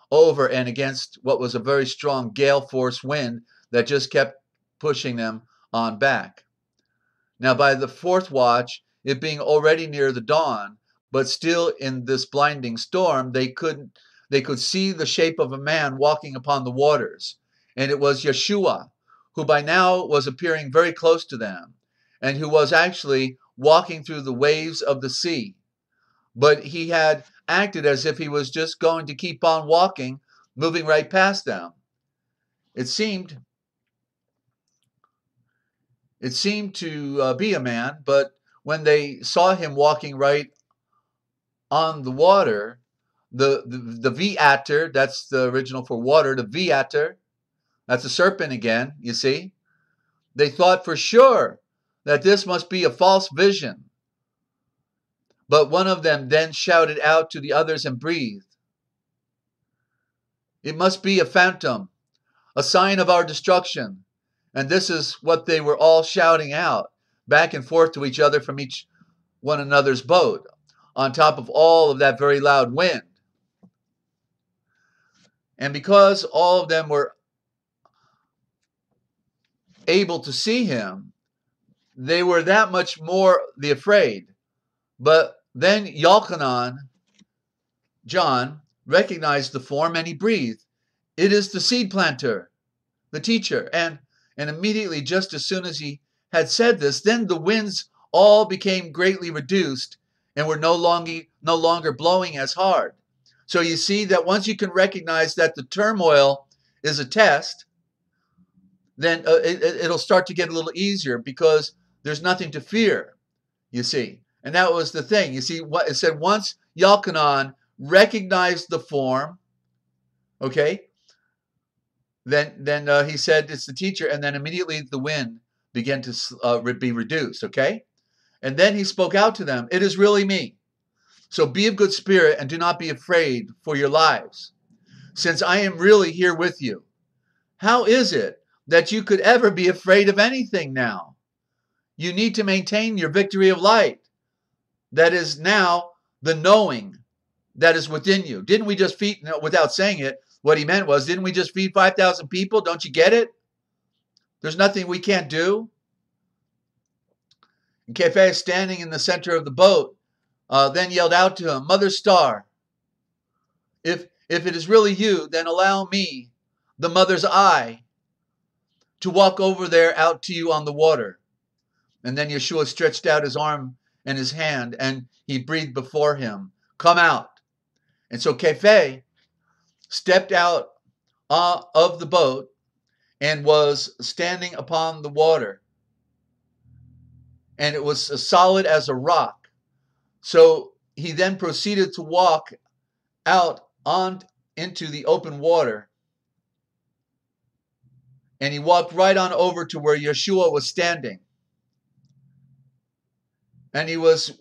over and against what was a very strong gale force wind that just kept pushing them on back. Now, by the fourth watch, it being already near the dawn, but still in this blinding storm, they could see the shape of a man walking upon the waters. And it was Yeshua, who by now was appearing very close to them, and who was actually walking through the waves of the sea. But he had acted as if he was just going to keep on walking, moving right past them. It seemed to be a man, but when they saw him walking right on the water, the viator, that's the original for water, the viator, that's a serpent again, you see. They thought for sure that this must be a false vision. But one of them then shouted out to the others and breathed, "It must be a phantom, a sign of our destruction." And this is what they were all shouting out, back and forth to each other from each one another's boat, on top of all of that very loud wind. And because all of them were able to see him, they were that much more afraid. But then Yalchanan, John, recognized the form, and he breathed, "It is the seed planter, the teacher." And immediately, just as soon as he had said this, then the winds all became greatly reduced and were no longer blowing as hard. So you see that once you can recognize that the turmoil is a test, then it'll start to get a little easier, because there's nothing to fear, you see. And that was the thing. You see, what it said, once Yalchanan recognized the form, okay, then he said, "It's the teacher," and then immediately the wind began to be reduced, okay? And then he spoke out to them, "It is really me. So be of good spirit and do not be afraid for your lives, since I am really here with you." How is it that you could ever be afraid of anything now? You need to maintain your victory of light. That is now the knowing that is within you. Didn't we just without saying it, what he meant was, didn't we just feed 5,000 people? Don't you get it? There's nothing we can't do. And Kefe, standing in the center of the boat, then yelled out to him, Mother Star, if it is really you, then allow me, the mother's eye, to walk over there out to you on the water. And then Yeshua stretched out his arm and his hand, and he breathed before him, come out. And so Kefe stepped out of the boat and was standing upon the water. And it was as solid as a rock. So he then proceeded to walk out on into the open water. And he walked right on over to where Yeshua was standing. And he was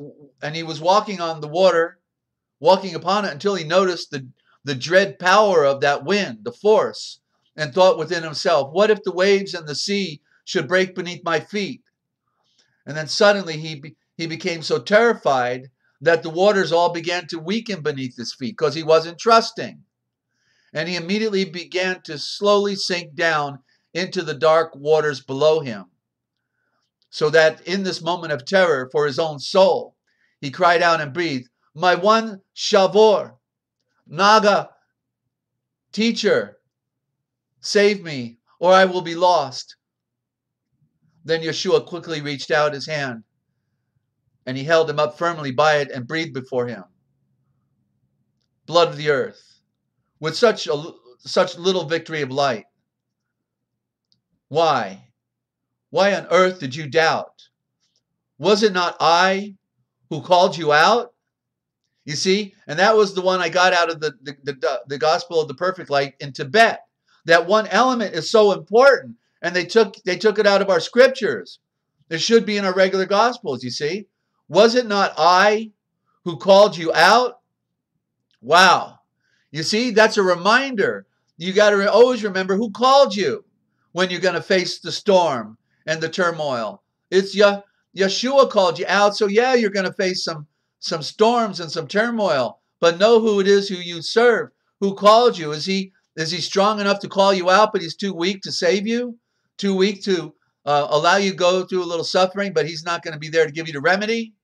walking on the water, walking upon it until he noticed the dread power of that wind, the force, and thought within himself, what if the waves and the sea should break beneath my feet? And then suddenly he became so terrified that the waters all began to weaken beneath his feet because he wasn't trusting. And he immediately began to slowly sink down into the dark waters below him. So that in this moment of terror for his own soul, he cried out and breathed, my one Shavor, Naga, teacher, save me or I will be lost. Then Yeshua quickly reached out his hand and he held him up firmly by it and breathed before him. Blood of the earth, with such little victory of light. Why? Why on earth did you doubt? Was it not I who called you out? You see, and that was the one I got out of the Gospel of the Perfect Light in Tibet. That one element is so important, and they took it out of our scriptures. It should be in our regular Gospels, you see. Was it not I who called you out? Wow. You see, that's a reminder. You got to always remember who called you when you're going to face the storm and the turmoil. It's Yeshua called you out, so yeah, you're going to face some storms and some turmoil, but know who it is who you serve, who called you. Is he strong enough to call you out, but he's too weak to save you? Too weak to allow you to go through a little suffering, but he's not going to be there to give you the remedy?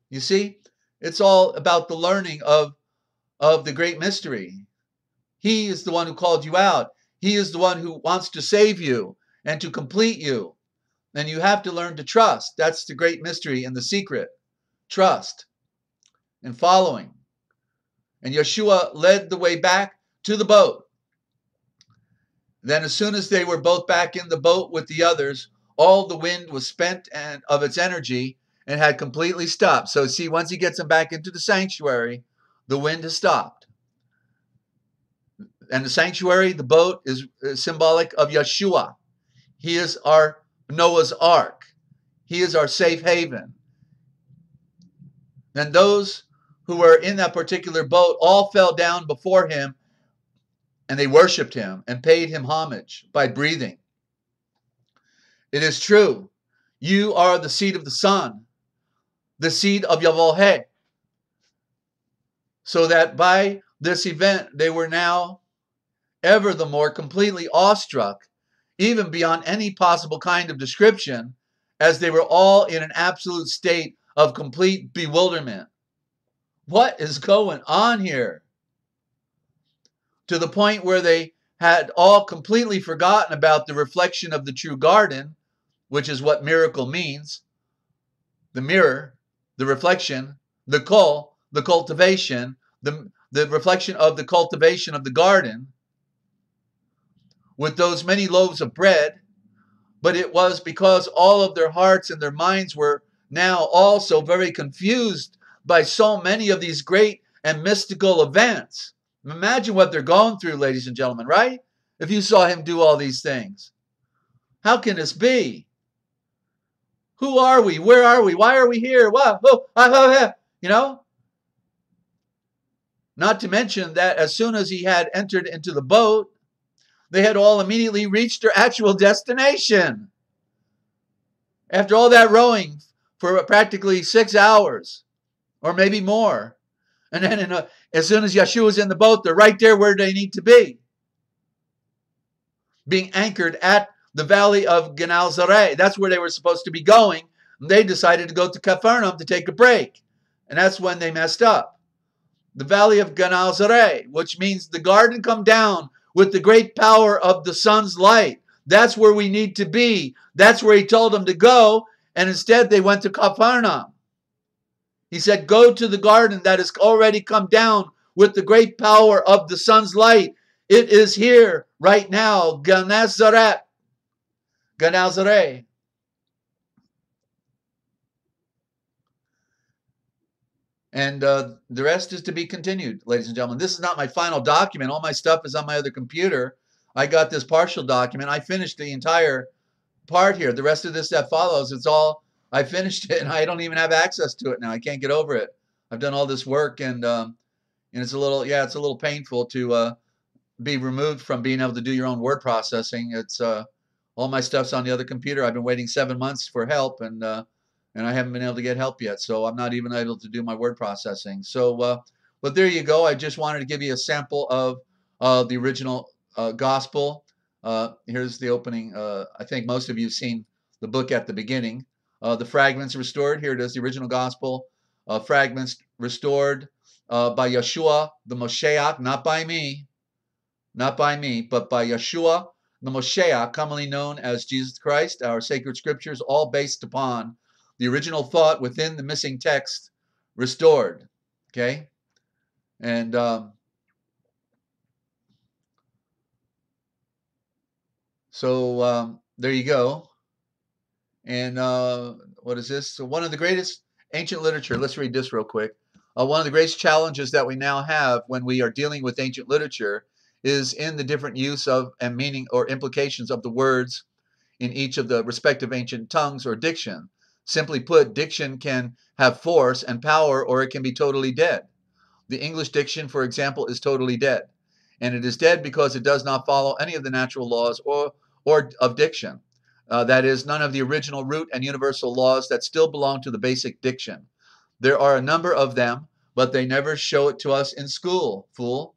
You see, it's all about the learning of the great mystery. He is the one who called you out. He is the one who wants to save you and to complete you. And you have to learn to trust. That's the great mystery and the secret. Trust and following. And Yeshua led the way back to the boat. Then as soon as they were both back in the boat with the others, all the wind was spent and of its energy and had completely stopped. So see, once he gets them back into the sanctuary, the wind has stopped. And the sanctuary, the boat, is symbolic of Yeshua. He is our Noah's Ark. He is our safe haven. And those who were in that particular boat all fell down before him and they worshiped him and paid him homage by breathing. It is true. You are the seed of the Son, the seed of Yavohe. So that by this event, they were now ever the more completely awestruck, even beyond any possible kind of description, as they were all in an absolute state of complete bewilderment. What is going on here? To the point where they had all completely forgotten about the reflection of the true garden, which is what miracle means. The mirror, the reflection, the kol, the cultivation, the reflection of the cultivation of the garden, with those many loaves of bread. But it was because all of their hearts and their minds were now also very confused by so many of these great and mystical events. Imagine what they're going through, ladies and gentlemen, right? If you saw him do all these things. How can this be? Who are we? Where are we? Why are we here? What? You know? Not to mention that as soon as he had entered into the boat, they had all immediately reached their actual destination. After all that rowing for practically 6 hours, or maybe more. And then as soon as Yeshua's in the boat, they're right there where they need to be. Being anchored at the valley of Gennesaret. That's where they were supposed to be going. And they decided to go to Capernaum to take a break. And that's when they messed up. The valley of Gennesaret, which means the garden come down with the great power of the sun's light. That's where we need to be. That's where he told them to go. And instead they went to Capernaum. He said, go to the garden that has already come down with the great power of the sun's light. It is here right now. Gennesaret. Gennesaret. And the rest is to be continued, ladies and gentlemen. This is not my final document. All my stuff is on my other computer. I got this partial document. I finished the entire part here. The rest of this that follows, it's all, I finished it, and I don't even have access to it now. I can't get over it. I've done all this work, and it's a little, yeah, it's a little painful to be removed from being able to do your own word processing. It's all my stuff's on the other computer. I've been waiting 7 months for help, and I haven't been able to get help yet. So I'm not even able to do my word processing. So, but there you go. I just wanted to give you a sample of the original gospel. Here's the opening. I think most of you have seen the book at the beginning. The fragments restored. Here it is, the original gospel. Fragments restored by Yeshua, the Moshiach, not by me, but by Yeshua, the Moshiach, commonly known as Jesus Christ. Our sacred scriptures, all based upon the original thought within the missing text, restored. Okay? And so there you go. And what is this? So one of the greatest ancient literature, let's read this real quick. One of the greatest challenges that we now have when we are dealing with ancient literature is in the different use of and meaning or implications of the words in each of the respective ancient tongues or diction. Simply put, diction can have force and power, or it can be totally dead. The English diction, for example, is totally dead. And it is dead because it does not follow any of the natural laws or of diction. That is, none of the original root and universal laws that still belong to the basic diction. There are a number of them, but they never show it to us in school, fool.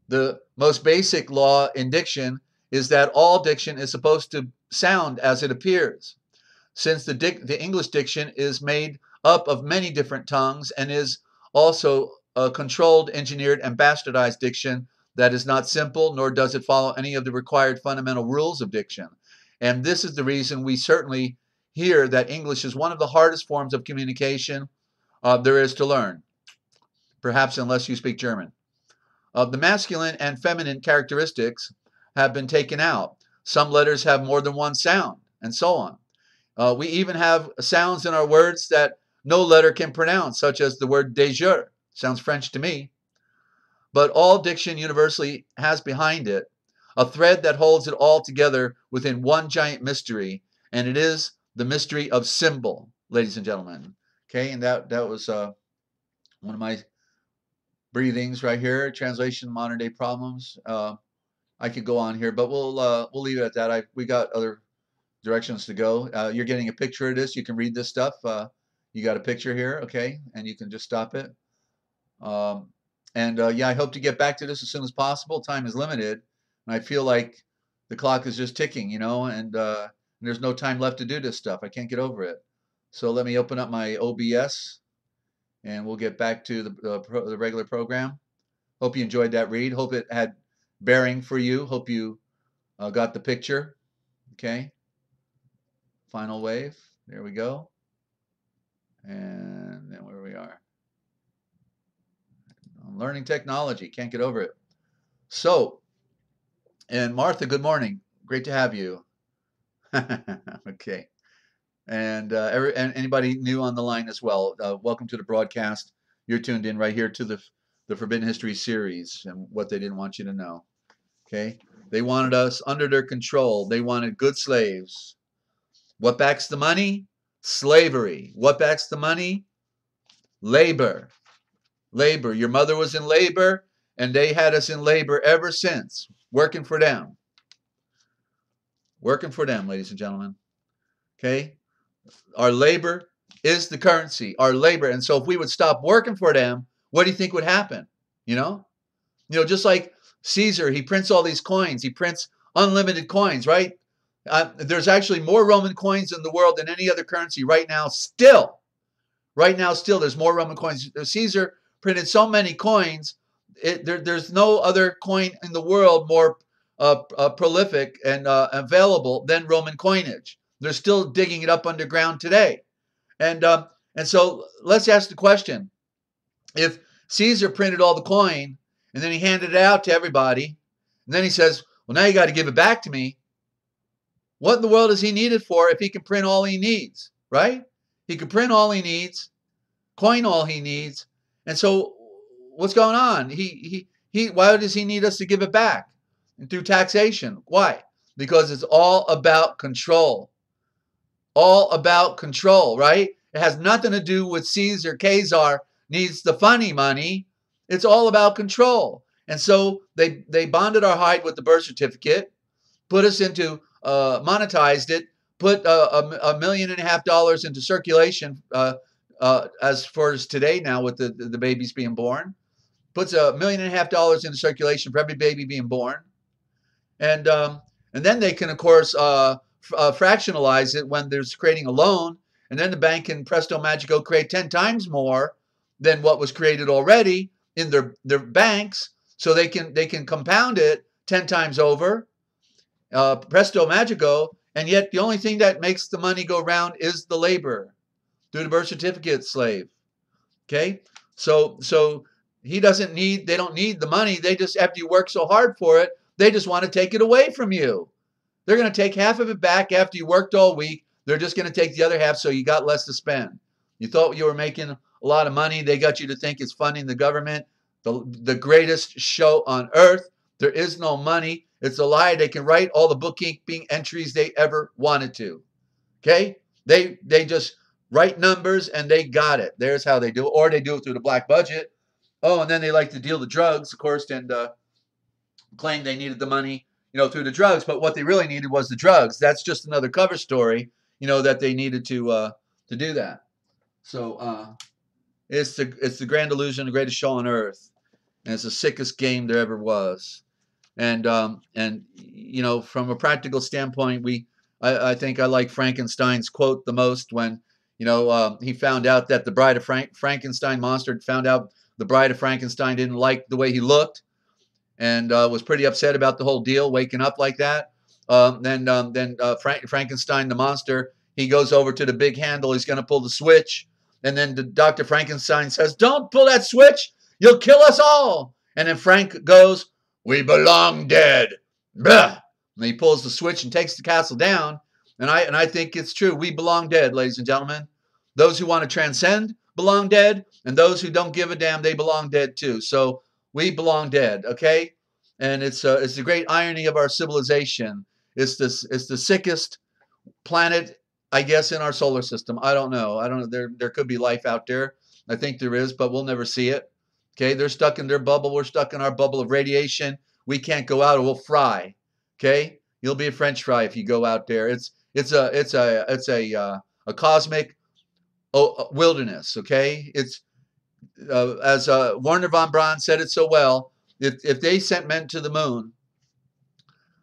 The most basic law in diction is that all diction is supposed to sound as it appears. Since the English diction is made up of many different tongues and is also a controlled, engineered, and bastardized diction that is not simple, nor does it follow any of the required fundamental rules of diction. And this is the reason we certainly hear that English is one of the hardest forms of communication there is to learn, perhaps unless you speak German. The masculine and feminine characteristics have been taken out. Some letters have more than one sound, and so on. We even have sounds in our words that no letter can pronounce, such as the word déjà. Sounds French to me. But all diction universally has behind it a thread that holds it all together within one giant mystery, and it is the mystery of symbol, ladies and gentlemen. Okay, and that was one of my breathings right here. Translation, modern day problems. I could go on here, but we'll leave it at that. We got other directions to go. You're getting a picture of this. You can read this stuff. You got a picture here, okay, and you can just stop it. Yeah, I hope to get back to this as soon as possible. Time is limited, and I feel like the clock is just ticking, you know, and there's no time left to do this stuff. I can't get over it. So let me open up my OBS, and we'll get back to the regular program. Hope you enjoyed that read. Hope it had bearing for you. Hope you got the picture. Okay. Final wave. There we go. And then where we are. Learning technology. Can't get over it. So, and Martha, good morning. Great to have you. Okay. And anybody new on the line as well, welcome to the broadcast. You're tuned in right here to the Forbidden History series and what they didn't want you to know. Okay. They wanted us under their control. They wanted good slaves. What backs the money? Slavery. What backs the money? Labor. Labor. Your mother was in labor, and they had us in labor ever since. Working for them. Working for them, ladies and gentlemen. Okay? Our labor is the currency. Our labor. And so if we would stop working for them, what do you think would happen? You know? You know, just like Caesar, he prints all these coins. He prints unlimited coins, right? There's actually more Roman coins in the world than any other currency right now still. Right now still, there's more Roman coins. Caesar printed so many coins, there's no other coin in the world more prolific and available than Roman coinage. They're still digging it up underground today. And so let's ask the question. If Caesar printed all the coin and then he handed it out to everybody, and then he says, well, now you got to give it back to me. What in the world does he need it for if he can print all he needs, right? He can print all he needs, coin all he needs. And so what's going on? Why does he need us to give it back? And through taxation. Why? Because it's all about control. All about control, right? It has nothing to do with Caesar needs the funny money. It's all about control. And so they bonded our hide with the birth certificate, put us into, monetized it, put $1.5 million into circulation as far as today now with the babies being born. Puts $1.5 million into circulation for every baby being born. And then they can, of course, fractionalize it when there's creating a loan. And then the bank can presto magico create 10 times more than what was created already in their banks. So they can compound it 10 times over, presto magico. And yet the only thing that makes the money go round is the labor through the birth certificate slave. Okay. So they don't need the money. They just, after you work so hard for it, they just want to take it away from you. They're going to take half of it back after you worked all week. They're just going to take the other half so you got less to spend. You thought you were making a lot of money. They got you to think it's funding the government, the greatest show on earth. There is no money. It's a lie. They can write all the bookkeeping entries they ever wanted to. Okay? They just write numbers and they got it. There's how they do it. Or they do it through the black budget. Oh, and then they like to deal the drugs, of course, and claim they needed the money, through the drugs. But what they really needed was the drugs. That's just another cover story, that they needed to do that. So it's the grand illusion, the greatest show on earth, and it's the sickest game there ever was. And from a practical standpoint, I think I like Frankenstein's quote the most when he found out that the bride of Frankenstein monster found out the bride of Frankenstein didn't like the way he looked, and was pretty upset about the whole deal, waking up like that. Then Frankenstein, the monster, he goes over to the big handle. He's going to pull the switch. And then Dr. Frankenstein says, don't pull that switch. You'll kill us all. And then Frank goes, we belong dead. Blah. And he pulls the switch and takes the castle down. And I think it's true. We belong dead, ladies and gentlemen. Those who want to transcend belong dead. And those who don't give a damn, they belong dead too. So we belong dead, okay? And it's the great irony of our civilization. It's the sickest planet, I guess, in our solar system. I don't know. There could be life out there. I think there is, but we'll never see it. Okay, they're stuck in their bubble. We're stuck in our bubble of radiation. We can't go out or we'll fry. Okay, you'll be a French fry if you go out there. It's a cosmic wilderness. Okay, it's as Wernher von Braun said it so well. If they sent men to the moon,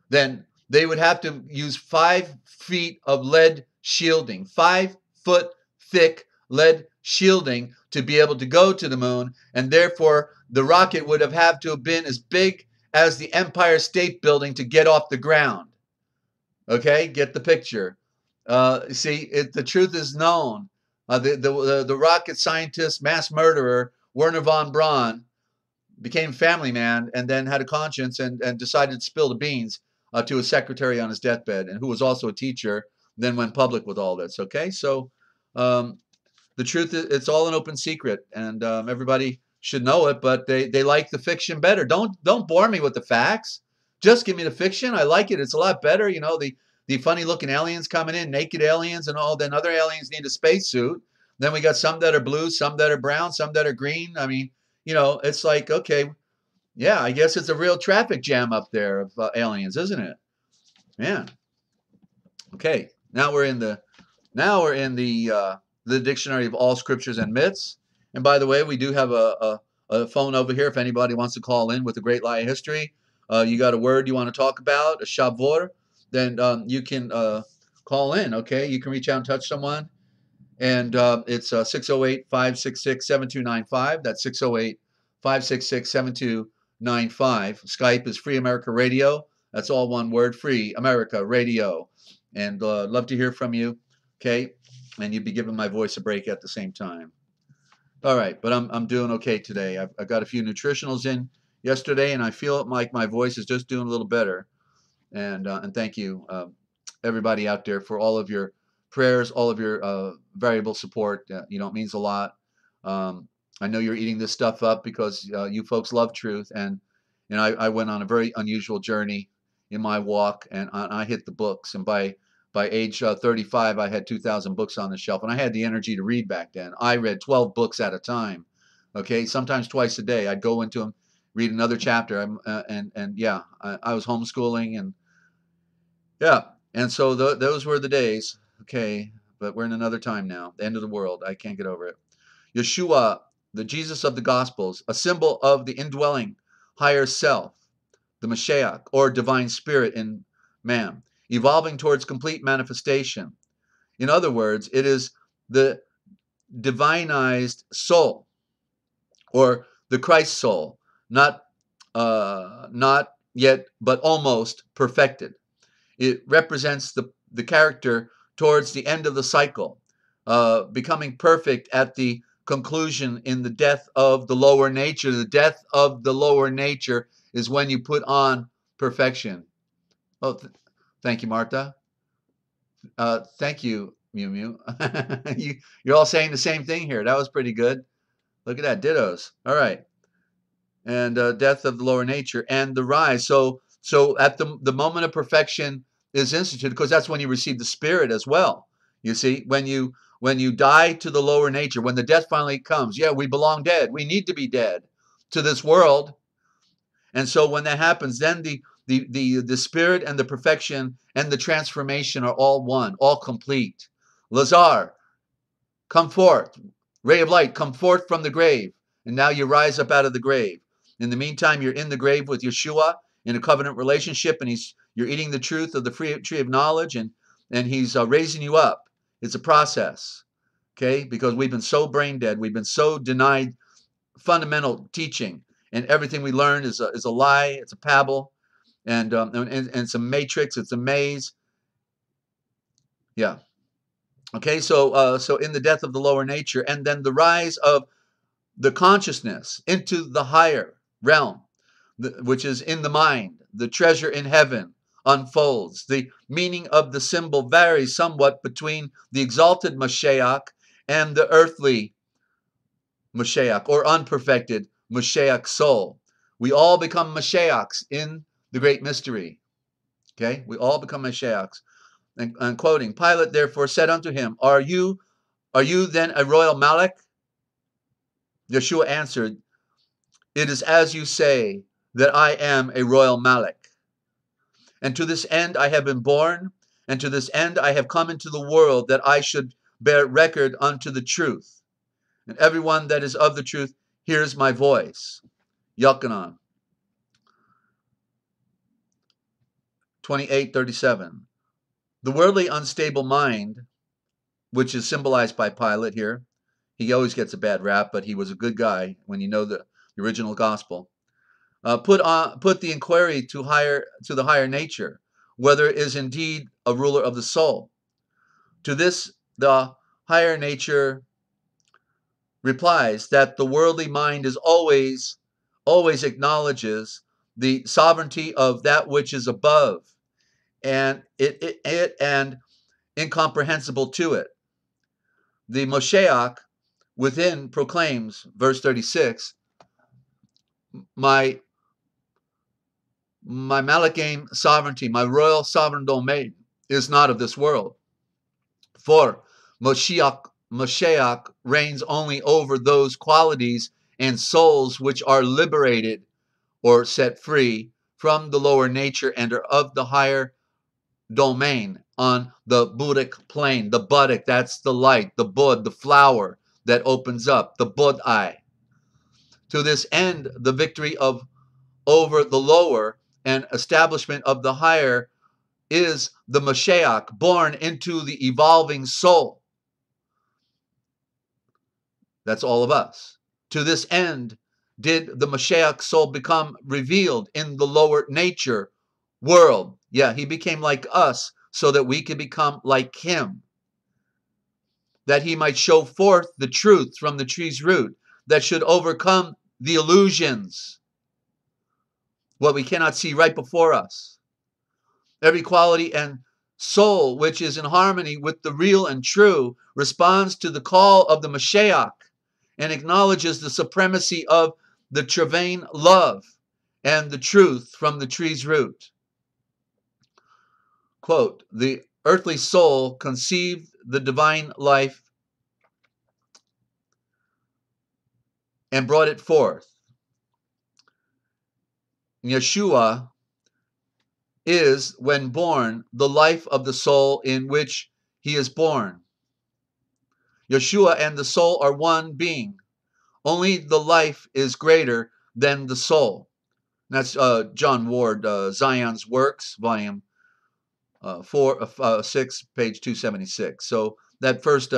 then they would have to use 5 feet of lead shielding, 5-foot thick lead shielding to be able to go to the moon. And therefore, the rocket would have had to have been as big as the Empire State Building to get off the ground. Okay, get the picture. The truth is known. The rocket scientist, mass murderer, Wernher von Braun, became family man and then had a conscience and decided to spill the beans to his secretary on his deathbed, and who was also a teacher, then went public with all this. Okay, so the truth is, it's all an open secret, and everybody should know it, but they like the fiction better. Don't bore me with the facts. Just give me the fiction. I like it. It's a lot better. The funny looking aliens coming in, naked aliens and all. Then other aliens need a spacesuit. Then we got some that are blue, some that are brown, some that are green. I mean, it's like, okay, yeah, I guess it's a real traffic jam up there of aliens, isn't it? Man. Okay, now we're in the dictionary of all scriptures and myths. And by the way, we do have a phone over here if anybody wants to call in with a great lie of history. you got a word you want to talk about, a shavor, then you can call in, okay? You can reach out and touch someone. And it's 608-566-7295. That's 608-566-7295. Skype is Free America Radio. That's all one word, Free America Radio. And love to hear from you, okay? And you'd be giving my voice a break at the same time. All right, but I'm doing okay today. I've got a few nutritionals in yesterday, and I feel like my voice is just doing a little better. And thank you, everybody out there, for all of your prayers, all of your variable support. You know, it means a lot. I know you're eating this stuff up because you folks love truth, and I went on a very unusual journey in my walk, and I hit the books. And by age 35, I had 2,000 books on the shelf, and I had the energy to read back then. I read 12 books at a time, okay, sometimes twice a day. I'd go into them, read another chapter, and yeah, I was homeschooling, and yeah, and so those were the days, okay, but we're in another time now, the end of the world. I can't get over it. Yeshua, the Jesus of the Gospels, a symbol of the indwelling higher self, the Mashiach, or divine spirit in man, evolving towards complete manifestation. In other words, it is the divinized soul, or the Christ soul, not yet, but almost perfected. It represents the character towards the end of the cycle, becoming perfect at the conclusion in the death of the lower nature. The death of the lower nature is when you put on perfection. Oh, thank you, Martha. Thank you, Mew Mew. You're all saying the same thing here. That was pretty good. Look at that, dittos. All right. And death of the lower nature and the rise. So at the moment of perfection is instituted, because that's when you receive the Spirit as well. You see, when you die to the lower nature, when the death finally comes, yeah, we belong dead. We need to be dead to this world. And so when that happens, then the Spirit and the perfection and the transformation are all one, all complete. Lazar, come forth. Ray of light, come forth from the grave. And now you rise up out of the grave. In the meantime, you're in the grave with Yeshua in a covenant relationship, and you're eating the truth of the free tree of knowledge, and he's raising you up. It's a process, okay? Because we've been so brain dead, we've been so denied fundamental teaching, and everything we learn is a lie. It's a pabble, and it's a matrix. It's a maze. Yeah. Okay. So in the death of the lower nature, and then the rise of the consciousness into the higher realm, which is in the mind, the treasure in heaven unfolds. The meaning of the symbol varies somewhat between the exalted Mashiach and the earthly Mashiach, or unperfected Mashiach soul. We all become Mashiachs in the great mystery. Okay, we all become Mashiachs. And I'm quoting, Pilate therefore said unto him, Are you then a royal Malach? Yeshua answered, It is as you say, that I am a royal Malach. And to this end I have been born, and to this end I have come into the world, that I should bear record unto the truth. And everyone that is of the truth hears my voice. Yochanan 28:37. The worldly unstable mind, which is symbolized by Pilate here, he always gets a bad rap, but he was a good guy when you know the original gospel. Put the inquiry to the higher nature, whether it is indeed a ruler of the soul. To this, the higher nature replies that the worldly mind is always acknowledges the sovereignty of that which is above, and it and incomprehensible to it. The Moshiach within proclaims, verse 36, my Malachim sovereignty, my royal sovereign domain is not of this world. For Moshiach reigns only over those qualities and souls which are liberated or set free from the lower nature and are of the higher domain on the Buddhic plane. The buttock, that's the light, the bud, the flower that opens up, the bud eye. To this end, the victory over the lower and establishment of the higher is the Mashiach, born into the evolving soul. That's all of us. To this end did the Mashiach soul become revealed in the lower nature world. Yeah, he became like us so that we could become like him, that he might show forth the truth from the tree's root, that should overcome the illusions, what we cannot see right before us. Every quality and soul which is in harmony with the real and true responds to the call of the Mashiach and acknowledges the supremacy of the Travain love and the truth from the tree's root. Quote, the earthly soul conceived the divine life and brought it forth. Yeshua is, when born, the life of the soul in which he is born. Yeshua and the soul are one being. Only the life is greater than the soul. That's John Ward, Zion's Works, volume 6, page 276. So that first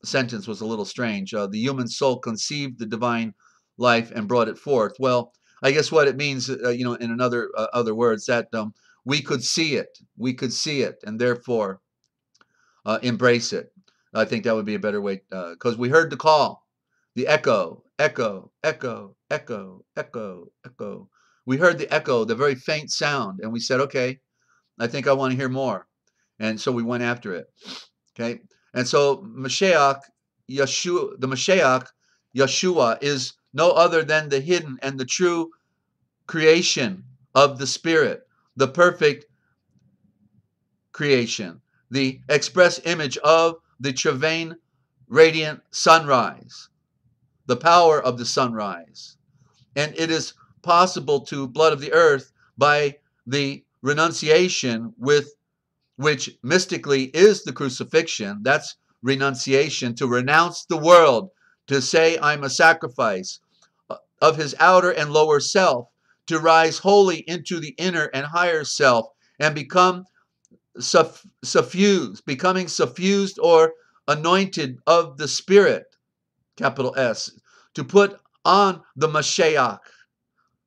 sentence was a little strange. The human soul conceived the divine life and brought it forth. Well, I guess what it means, in other words, that we could see it. We could see it, and therefore embrace it. I think that would be a better way, because we heard the call, the echo, echo, echo, echo, echo, echo. We heard the echo, the very faint sound, and we said, okay, I think I want to hear more. And so we went after it. Okay. And so Mashiach, Yeshua, the Mashiach, Yeshua, is no other than the hidden and the true creation of the Spirit, the perfect creation, the express image of the Travain radiant sunrise, the power of the sunrise. And it is possible to blood of the earth by the renunciation with which mystically is the crucifixion. That's renunciation, to renounce the world, to say I'm a sacrifice of his outer and lower self, to rise wholly into the inner and higher self and become becoming suffused or anointed of the Spirit, capital S, to put on the Mashiach,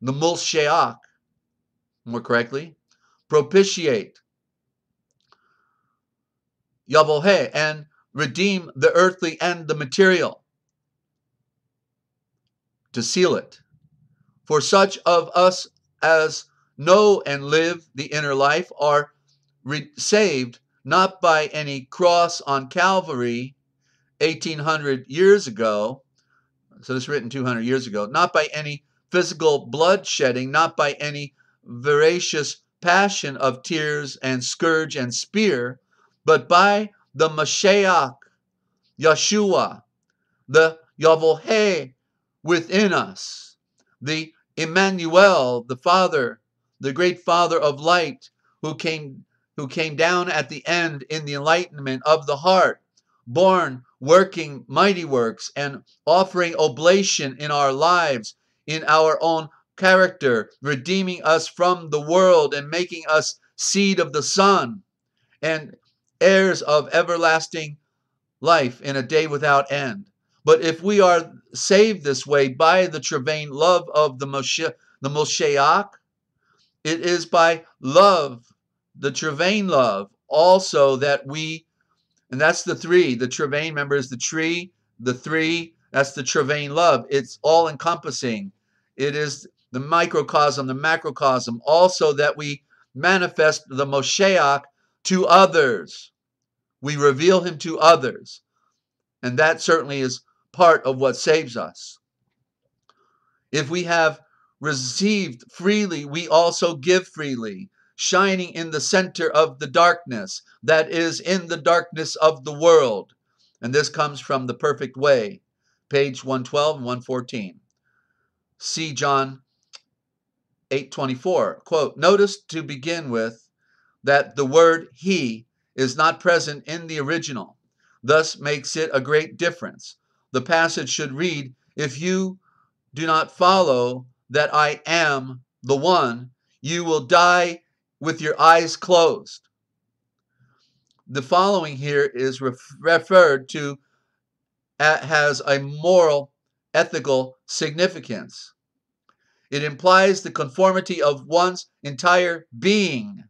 the Mulsheach, more correctly, propitiate, Yavohe, and redeem the earthly and the material, to seal it. For such of us as know and live the inner life are saved not by any cross on Calvary 1800 years ago, so this is written 200 years ago, not by any physical blood shedding, not by any voracious passion of tears and scourge and spear, but by the Mashiach, Yeshua, the Yavohe within us, the Emmanuel, the Father, the great Father of light, who came down at the end in the enlightenment of the heart, born, working mighty works, and offering oblation in our lives, in our own character, redeeming us from the world and making us seed of the Son and heirs of everlasting life in a day without end. But if we are saved this way by the Travain love of the Moshiach, it is by love, the Travain love, also that we, and that's the three, the Travain, remember, is the tree, the three, that's the Travain love. It's all encompassing. It is the microcosm, the macrocosm, also that we manifest the Moshiach to others. We reveal him to others. And that certainly is part of what saves us. If we have received freely, we also give freely, shining in the center of the darkness that is in the darkness of the world. And this comes from The Perfect Way, page 112 and 114. See John 8:24. Quote, notice to begin with that the word he is not present in the original. Thus makes it a great difference. The passage should read, if you do not follow that I am the one, you will die with your eyes closed. The following here is referred to has a moral, ethical significance. It implies the conformity of one's entire being,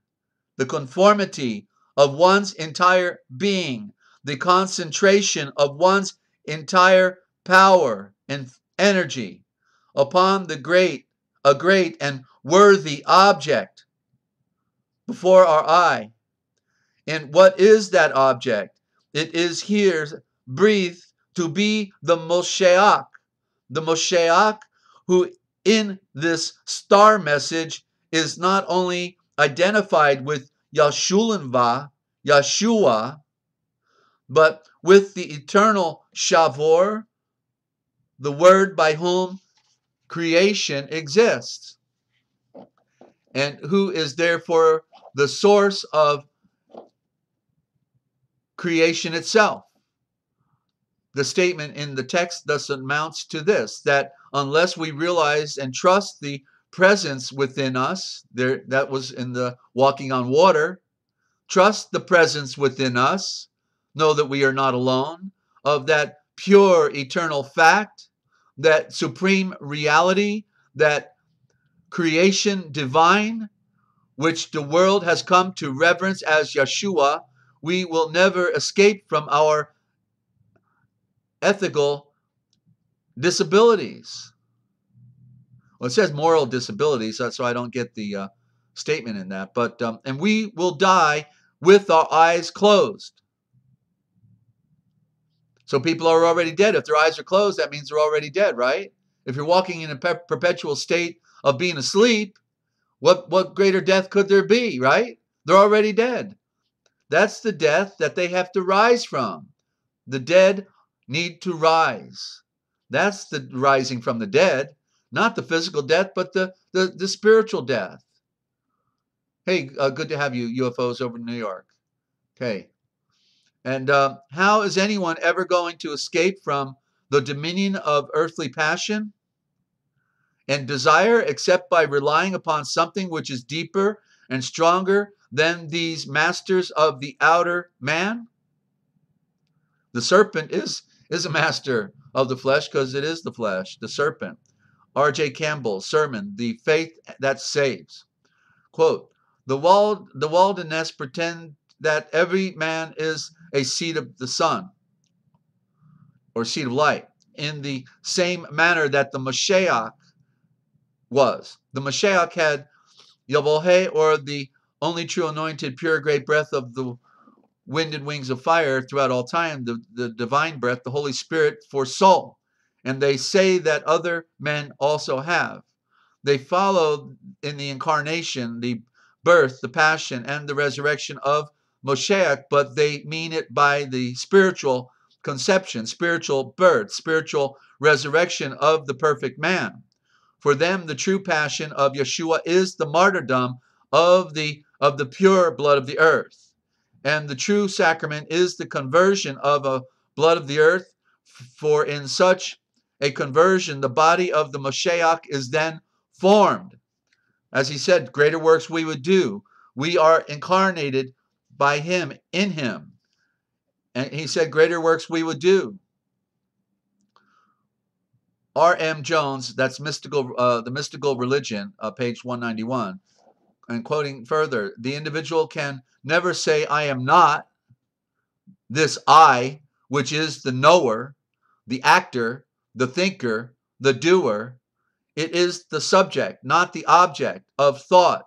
the conformity of one's entire being, the concentration of one's entire power and energy upon a great and worthy object before our eye. And what is that object? It is here breathed to be the Moshiach who in this star message is not only identified with Yeshua, but with the eternal Shavor, the word by whom creation exists, and who is therefore the source of creation itself. The statement in the text thus amounts to this, that unless we realize and trust the presence within us, that was in the walking on water, trust the presence within us, know that we are not alone, of that pure eternal fact, that supreme reality, that creation divine, which the world has come to reverence as Yeshua, we will never escape from our ethical disabilities. Well, it says moral disabilities, so I don't get the statement in that. But and we will die with our eyes closed. So people are already dead. If their eyes are closed, that means they're already dead, right? If you're walking in a perpetual state of being asleep, what greater death could there be, right? They're already dead. That's the death that they have to rise from. The dead need to rise. That's the rising from the dead, not the physical death, but the spiritual death. Hey, good to have you, UFOs over in New York. Okay. And how is anyone ever going to escape from the dominion of earthly passion and desire except by relying upon something which is deeper and stronger than these masters of the outer man? The serpent is a master of the flesh because it is the flesh, the serpent. R.J. Campbell's sermon, The Faith That Saves. Quote, the Waldeness pretend that every man is a seed of the sun or seed of light in the same manner that the Mashiach was. The Mashiach had Yavohe, or the only true anointed pure great breath of the wind and wings of fire throughout all time, the divine breath, the Holy Spirit for soul. And they say that other men also have. They follow in the incarnation, the birth, the passion, and the resurrection of Moshiach, but they mean it by the spiritual conception, spiritual birth, spiritual resurrection of the perfect man. For them, the true passion of Yeshua is the martyrdom of the pure blood of the earth. And the true sacrament is the conversion of a blood of the earth, for in such a conversion, the body of the Moshiach is then formed. As he said, greater works we would do. We are incarnated by him, in him. And he said, greater works we would do. R.M. Jones, that's the mystical religion, page 191. And quoting further, the individual can never say, I am not this I, which is the knower, the actor, the thinker, the doer. It is the subject, not the object of thought.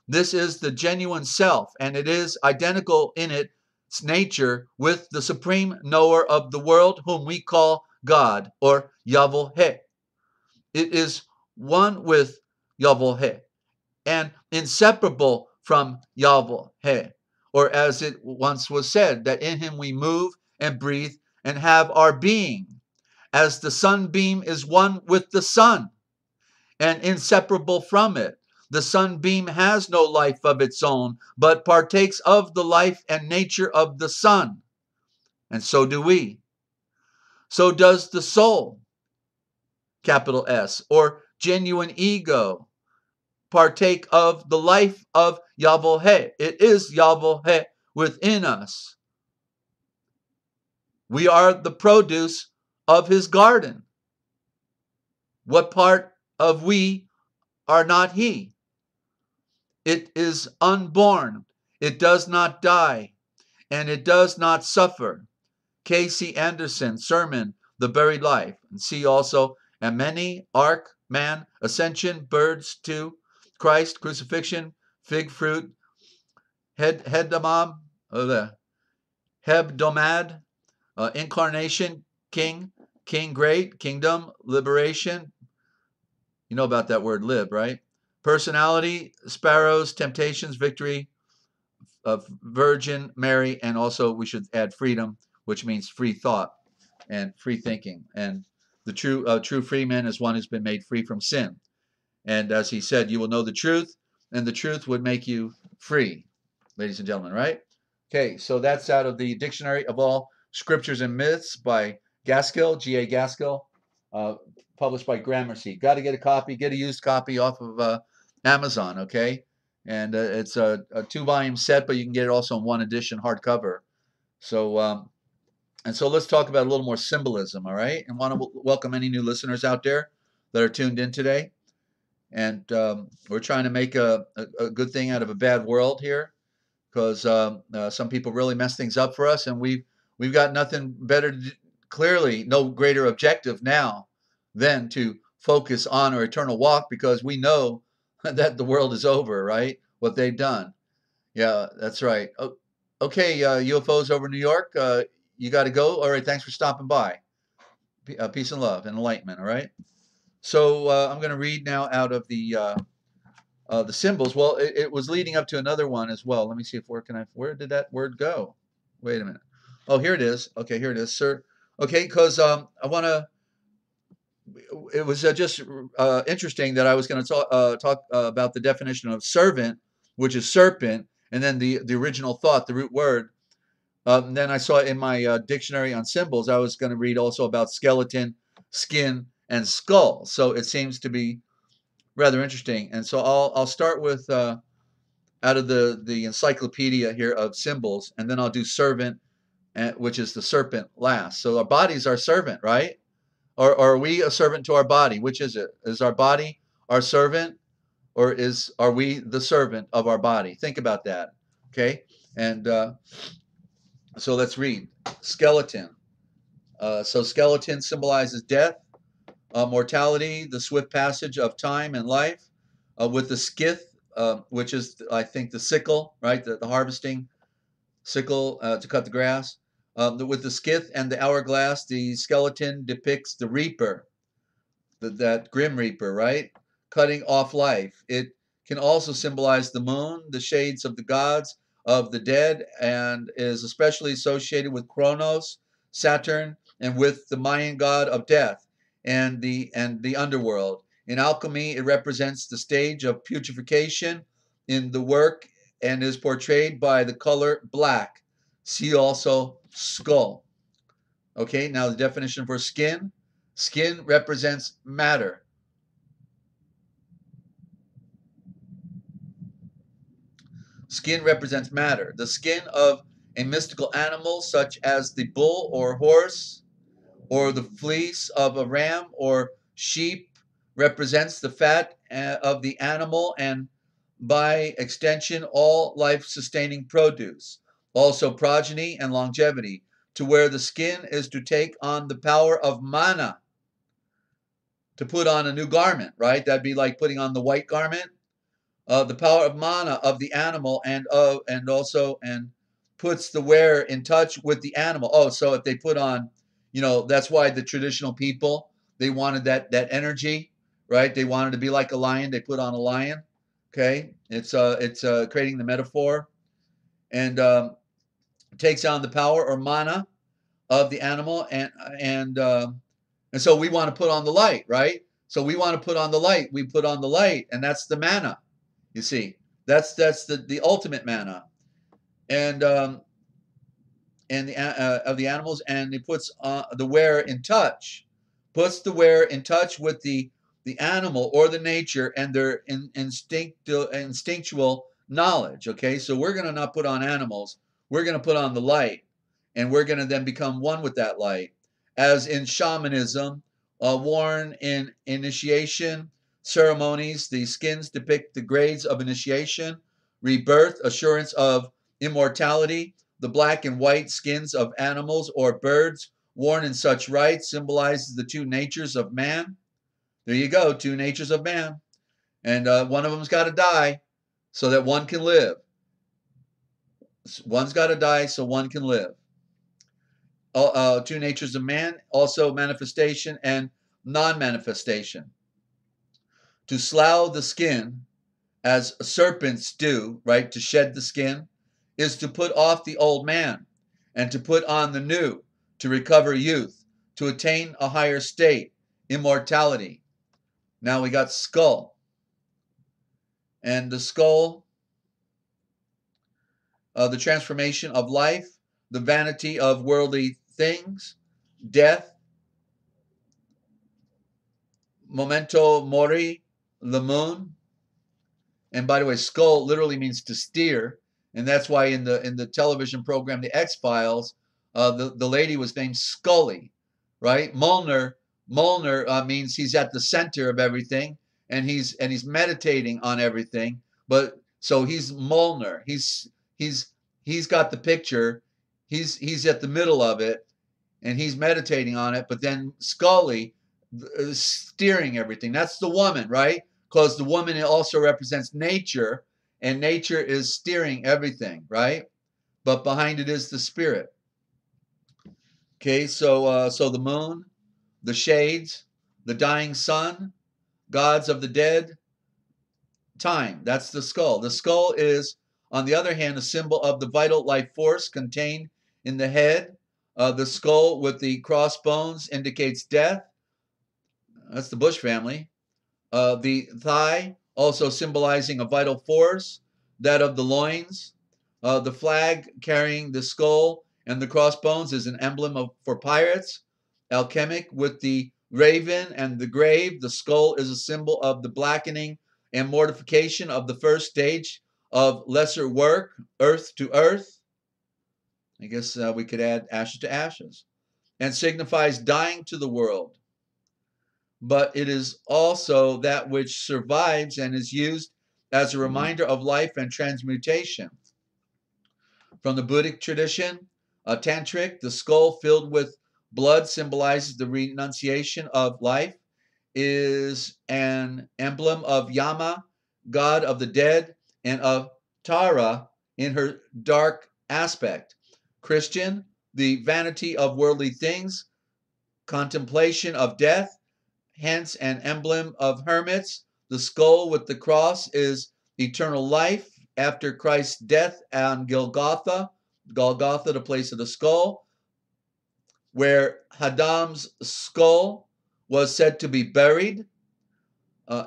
This is the genuine self, and it is identical in its nature with the supreme knower of the world, whom we call God, or Yavohe. It is one with Yavohe and inseparable from Yavohe, or as it once was said, that in him we move and breathe and have our being, as the sunbeam is one with the sun and inseparable from it. The sunbeam has no life of its own, but partakes of the life and nature of the sun. And so do we. So does the soul, capital S, or genuine ego, partake of the life of Yahweh. It is Yahweh within us. We are the produce of his garden. What part of we are not he? It is unborn. It does not die, and it does not suffer. K.C. Anderson, Sermon, The Buried Life. And see also, and many, Ark, Man, Ascension, Birds, to Christ, Crucifixion, Fig Fruit, Hebdomad, Incarnation, King, King Great, Kingdom, Liberation. You know about that word lib, right? Personality, Sparrows, Temptations, Victory, of Virgin Mary, and also we should add freedom, which means free thought and free thinking. And the true free man is one who's been made free from sin. And as he said, you will know the truth, and the truth would make you free, ladies and gentlemen, right? Okay, so that's out of the Dictionary of All Scriptures and Myths by Gaskill, G.A. Gaskill, published by Gramercy. Got to get a copy, get a used copy off of Amazon, okay? And it's a 2-volume set, but you can get it also in 1 edition hardcover. So, so let's talk about a little more symbolism, all right? And want to welcome any new listeners out there that are tuned in today. And we're trying to make a good thing out of a bad world here, because some people really mess things up for us, and we've got nothing better to do, clearly no greater objective now than to focus on our eternal walk, because we know that the world is over, right? What they've done. Yeah, that's right. Okay, UFOs over New York, you got to go. All right, thanks for stopping by. Peace and love and enlightenment, all right? So I'm going to read now out of the symbols. Well, it was leading up to another one as well. Let me see if where did that word go? Wait a minute. Oh, here it is. Okay, here it is, sir. Okay, because I want to. It was just interesting that I was going to talk about the definition of servant, which is serpent, and then the original thought, the root word. Then I saw in my dictionary on symbols, I was going to read also about skeleton, skin, and skull. So it seems to be rather interesting. And so I'll start with out of the encyclopedia here of symbols, and then I'll do servant, which is the serpent last. So our body's our servant, right? Or are we a servant to our body? Which is it? Is our body our servant, or are we the servant of our body? Think about that. Okay, and so let's read. Skeleton. So skeleton symbolizes death, mortality, the swift passage of time and life. With the skith, which is, I think, the sickle, right? The harvesting sickle to cut the grass. With the skith and the hourglass, the skeleton depicts the reaper, that grim reaper, right? Cutting off life. It can also symbolize the moon, the shades of the gods of the dead, and is especially associated with Kronos, Saturn, and with the Mayan god of death and the underworld. In alchemy, it represents the stage of putrefaction in the work and is portrayed by the color black. See also skull. Okay, now the definition for skin. Skin represents matter. Skin represents matter. The skin of a mystical animal, such as the bull or horse, or the fleece of a ram or sheep, represents the fat of the animal, and by extension, all life-sustaining produce. Also progeny and longevity, to where the skin is to take on the power of mana, to put on a new garment, right? That'd be like putting on the white garment. The power of mana of the animal, and also puts the wearer in touch with the animal. Oh, so if they put on, that's why the traditional people, they wanted that energy, right? They wanted to be like a lion. They put on a lion. Okay, it's creating the metaphor, and takes on the power or mana of the animal, and so we want to put on the light, right? So we want to put on the light. We put on the light, and that's the mana. You see, that's the ultimate mana, and of the animals, and he puts the wearer in touch, with the the animal or the nature and their instinctual knowledge. Okay, so we're going to not put on animals, we're going to put on the light, and we're going to then become one with that light. As in shamanism, worn in initiation ceremonies, the skins depict the grades of initiation, rebirth, assurance of immortality. The black and white skins of animals or birds worn in such rites symbolizes the two natures of man. There you go, two natures of man. And one of them's got to die so that one can live. One's got to die so one can live. Two natures of man, also manifestation and non-manifestation. To slough the skin, as serpents do, right, to shed the skin, is to put off the old man and to put on the new, to recover youth, to attain a higher state, immortality. Now we got skull. And the skull, the transformation of life, the vanity of worldly things, death, memento mori, the moon. And by the way, skull literally means to steer, and that's why in the television program The X-Files, the lady was named Scully, right? Molnar means he's at the center of everything, and he's meditating on everything. But so he's Molnar. He's got the picture. He's at the middle of it, and he's meditating on it. But then Scully is steering everything. That's the woman, right? Because the woman also represents nature, and nature is steering everything, right? But behind it is the spirit. Okay, so the moon, the shades, the dying sun, gods of the dead, time. That's the skull. The skull is, on the other hand, a symbol of the vital life force contained in the head. The skull with the crossbones indicates death. That's the Bush family. The thigh, also symbolizing a vital force, that of the loins. The flag carrying the skull and the crossbones is an emblem for pirates. Alchemic with the raven and the grave. The skull is a symbol of the blackening and mortification of the first stage of lesser work, earth to earth. I guess we could add ashes to ashes. And signifies dying to the world. But it is also that which survives and is used as a reminder of life and transmutation. From the Buddhic tradition, Tantric, the skull filled with blood symbolizes the renunciation of life, is an emblem of Yama, god of the dead, and of Tara in her dark aspect. Christian, the vanity of worldly things, contemplation of death, hence an emblem of hermits. The skull with the cross is eternal life after Christ's death on Golgotha. Golgotha, the place of the skull, where Hadam's skull was said to be buried.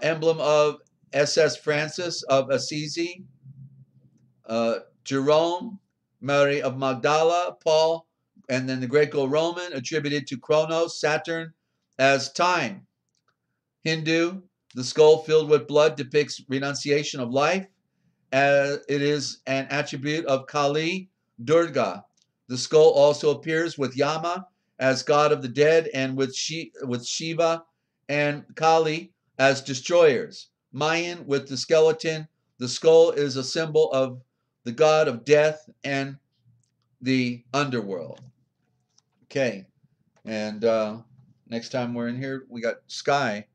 Emblem of SS Francis of Assisi, Jerome, Mary of Magdala, Paul, and then the Greco-Roman attributed to Kronos, Saturn, as time. Hindu, the skull filled with blood depicts renunciation of life, as it is an attribute of Kali, Durga. The skull also appears with Yama as god of the dead and with Shiva and Kali as destroyers. Mayan with the skeleton. The skull is a symbol of the god of death and the underworld. Okay, and next time we're in here, we got sky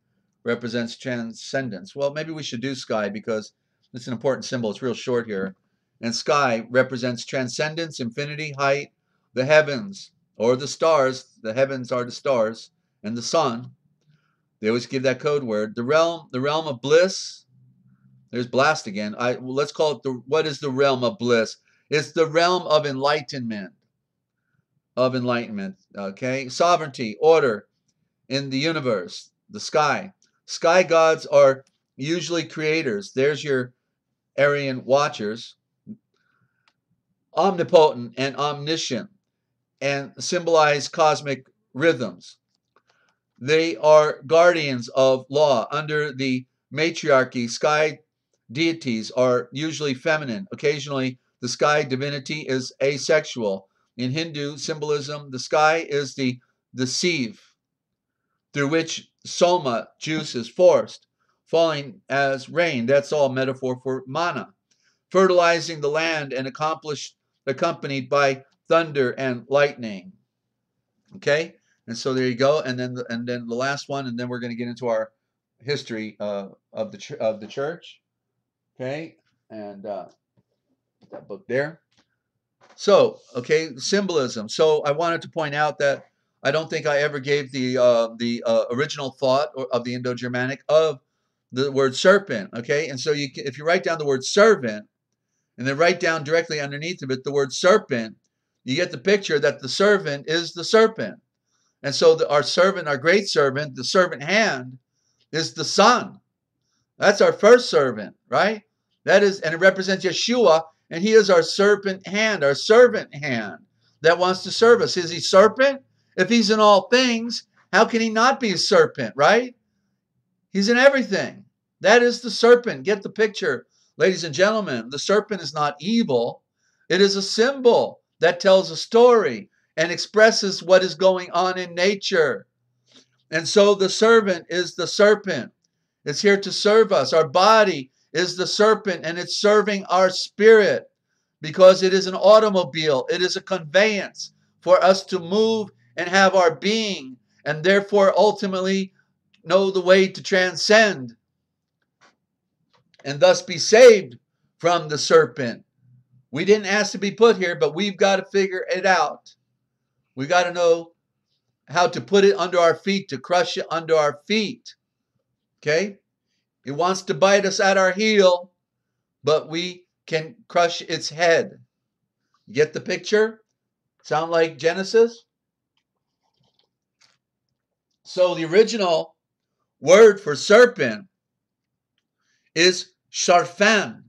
represents transcendence. Well, maybe we should do sky because it's an important symbol. It's real short here. And sky represents transcendence, infinity, height, the heavens, or the stars. The heavens are the stars, and the sun. They always give that code word. The realm of bliss. There's blast again. Let's call it what is the realm of bliss? It's the realm of enlightenment. Of enlightenment. Okay. Sovereignty, order in the universe. The sky. Sky gods are usually creators. There's your Aryan watchers. Omnipotent and omniscient, and symbolize cosmic rhythms. They are guardians of law. Under the matriarchy, sky deities are usually feminine. Occasionally, the sky divinity is asexual. In Hindu symbolism, the sky is the sieve through which soma, juice, is forced, falling as rain. That's all metaphor for mana. Fertilizing the land and accompanied by thunder and lightning. Okay, and so there you go. And then the last one, and then we're going to get into our history of the church. Okay, and put that book there. So, okay, symbolism. So I wanted to point out that I don't think I ever gave the original thought of the Indo-Germanic of the word serpent. Okay, and so if you write down the word servant and then write down directly underneath of it the word serpent, you get the picture that the servant is the serpent. And so our great servant, the servant hand, is the Son. That's our first servant, right? That is, and it represents Yeshua, and he is our serpent hand that wants to serve us. Is he serpent? If he's in all things, how can he not be a serpent, right? He's in everything. That is the serpent. Get the picture. Ladies and gentlemen, the serpent is not evil. It is a symbol that tells a story and expresses what is going on in nature. And so the servant is the serpent. It's here to serve us. Our body is the serpent, and it's serving our spirit because it is an automobile. It is a conveyance for us to move and have our being, and therefore ultimately know the way to transcend and thus be saved from the serpent. We didn't ask to be put here, but we've got to figure it out. We've got to know how to put it under our feet, to crush it under our feet. Okay? It wants to bite us at our heel, but we can crush its head. Get the picture? Sound like Genesis? So the original word for serpent is sharfan.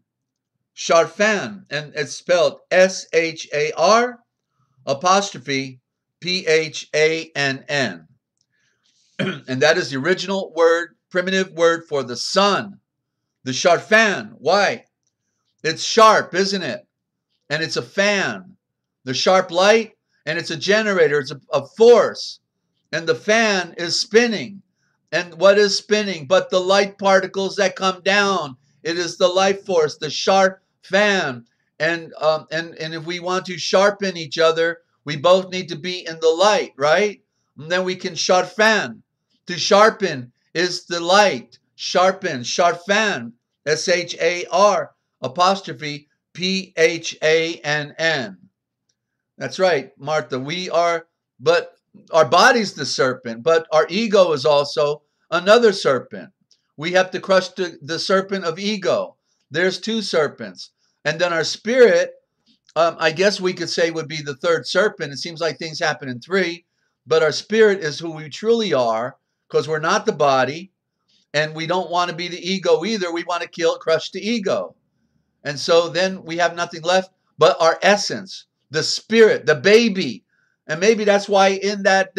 Sharfan, and it's spelled S-H-A-R apostrophe P-H-A-N-N. And that is the original word, primitive word for the sun, the sharfan. Why? It's sharp, isn't it? And it's a fan. The sharp light, and it's a generator. It's a force. And the fan is spinning. And what is spinning but the light particles that come down? It is the life force, the sharp fan. And if we want to sharpen each other, we both need to be in the light, right? And then we can sharpen. To sharpen is the light. Sharpen, sharfan, S-H-A-R apostrophe P-H-A-N-N. That's right, Martha. But our body's the serpent, but our ego is also another serpent. We have to crush the serpent of ego. There's two serpents. And then our spirit, I guess we could say would be the third serpent. It seems like things happen in three, but our spirit is who we truly are, because we're not the body, and we don't want to be the ego either. We want to crush the ego. And so then we have nothing left but our essence, the spirit, the baby. And maybe that's why in that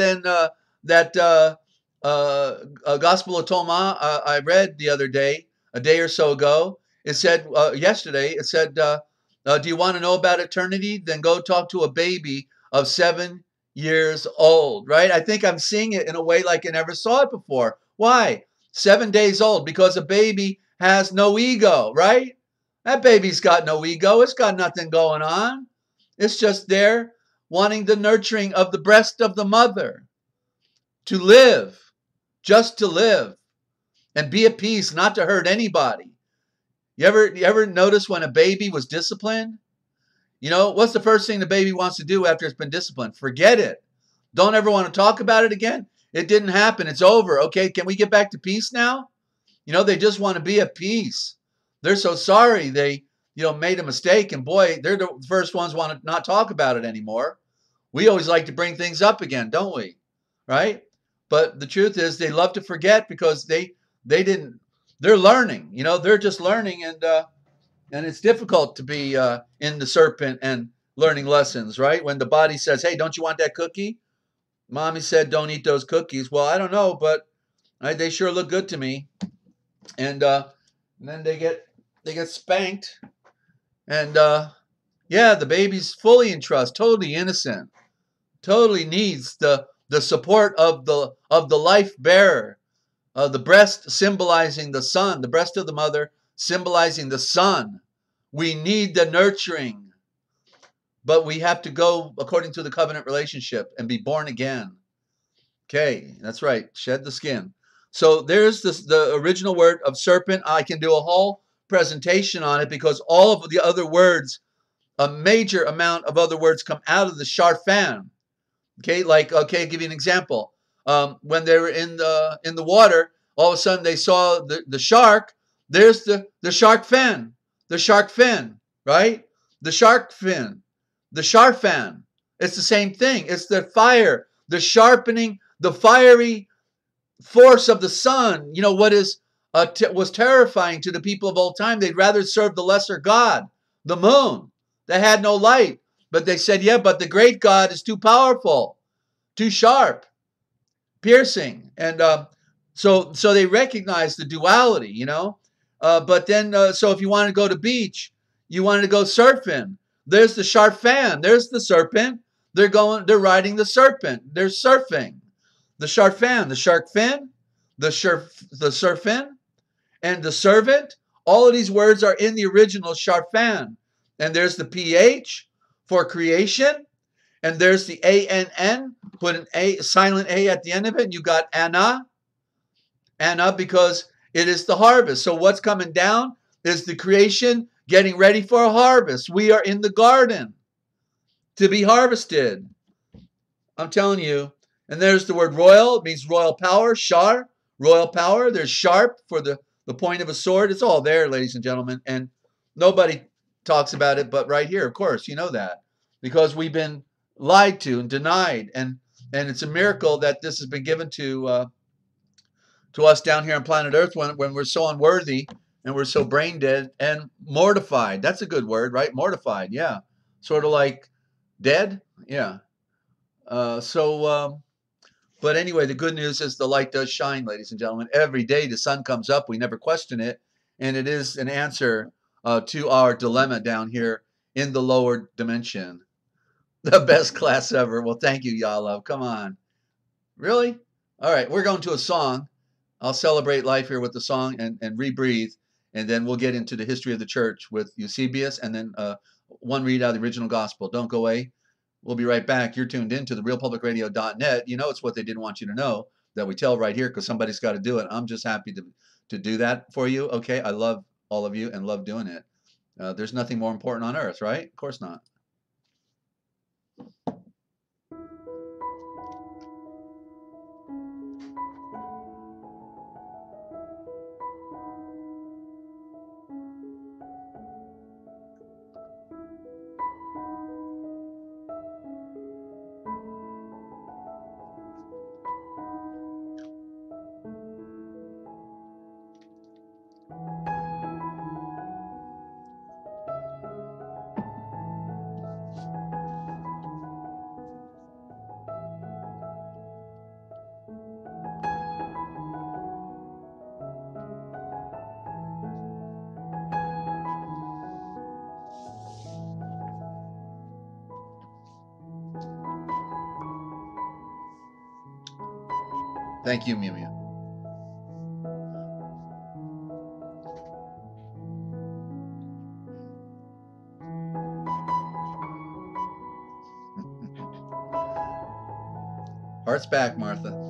Gospel of Thomas I read the other day, a day or so ago, it said, yesterday, it said, do you want to know about eternity? Then go talk to a baby of 7 years old, right? I think I'm seeing it in a way like I never saw it before. Why? 7 days old, because a baby has no ego, right? That baby's got no ego. It's got nothing going on. It's just there wanting the nurturing of the breast of the mother to live, just to live and be at peace, not to hurt anybody. You ever notice when a baby was disciplined? You know, what's the first thing the baby wants to do after it's been disciplined? Forget it. Don't ever want to talk about it again. It didn't happen. It's over. Okay, can we get back to peace now? You know, they just want to be at peace. They're so sorry they, made a mistake, and boy, they're the first ones want to not talk about it anymore. We always like to bring things up again, don't we? Right? But the truth is they love to forget because they're learning, they're just learning, and it's difficult to be in the serpent and learning lessons, right? When the body says, hey, don't you want that cookie? Mommy said don't eat those cookies. Well, I don't know, but they sure look good to me. And then they get spanked, and yeah, the baby's fully in trust, totally innocent, totally needs the support of the life bearer. The breast symbolizing the sun, the breast of the mother symbolizing the sun. We need the nurturing, but we have to go according to the covenant relationship and be born again. Okay, that's right. Shed the skin. So there's the original word of serpent. I can do a whole presentation on it because all of the other words, a major amount of other words come out of the sharfan. Okay, like, okay, I'll give you an example. When they were in the water, all of a sudden they saw the shark. There's the shark fin, right? The shark fin, the sharfan. It's the same thing. It's the fire, the sharpening, the fiery force of the sun. You know what is was terrifying to the people of old time. They'd rather serve the lesser god, the moon, that had no light. But they said, yeah, but the great God is too powerful, too sharp, piercing. And so they recognize the duality, you know. But then, so if you want to go to beach, you wanted to go surfing. There's the sharp fan. There's the serpent. They're riding the serpent. They're surfing. The sharp fan, the shark fin, the surfin, and the servant. All of these words are in the original sharp fan. And there's the PH for creation. And there's the ANN, put an A, silent A at the end of it, and you got Anna, because it is the harvest. So what's coming down is the creation getting ready for a harvest. We are in the garden to be harvested. I'm telling you. And there's the word royal. It means royal power, shar, royal power. There's sharp for the point of a sword. It's all there, ladies and gentlemen. And nobody talks about it but right here, of course. You know that. Because we've been lied to and denied, and it's a miracle that this has been given to us down here on planet Earth when we're so unworthy and we're so brain dead and mortified. That's a good word, right? Mortified, yeah. Sort of like dead, yeah. But anyway, the good news is the light does shine, ladies and gentlemen. Every day the sun comes up. We never question it, and it is an answer to our dilemma down here in the lower dimension. The best class ever. Well, thank you, Yalav. Come on. Really? All right, we're going to a song. I'll celebrate life here with the song and rebreathe, and then we'll get into the history of the church with Eusebius, and then one read out of the original gospel. Don't go away. We'll be right back. You're tuned in to the realpublicradio.net. You know it's what they didn't want you to know that we tell right here because somebody's got to do it. I'm just happy to do that for you. Okay, I love all of you and love doing it. There's nothing more important on earth, right? Of course not. Thank you, Mew Mew. Heart's back, Martha.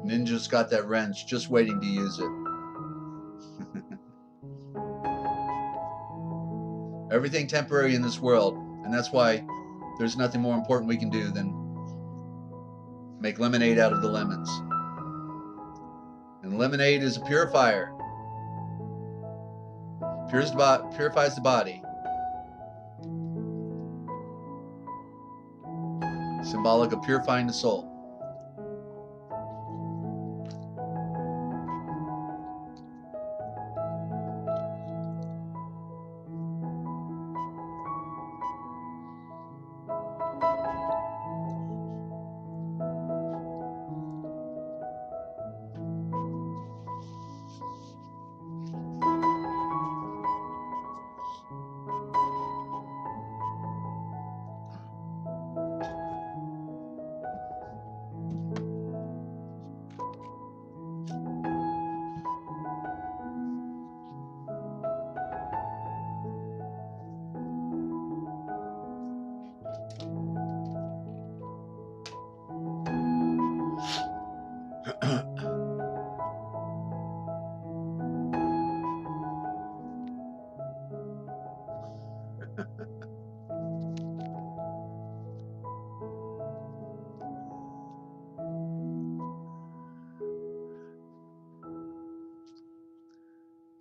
Ninja's got that wrench, just waiting to use it. Everything temporary in this world, and that's why there's nothing more important we can do than make lemonade out of the lemons. And lemonade is a purifier. purifies the body. Symbolic of purifying the soul.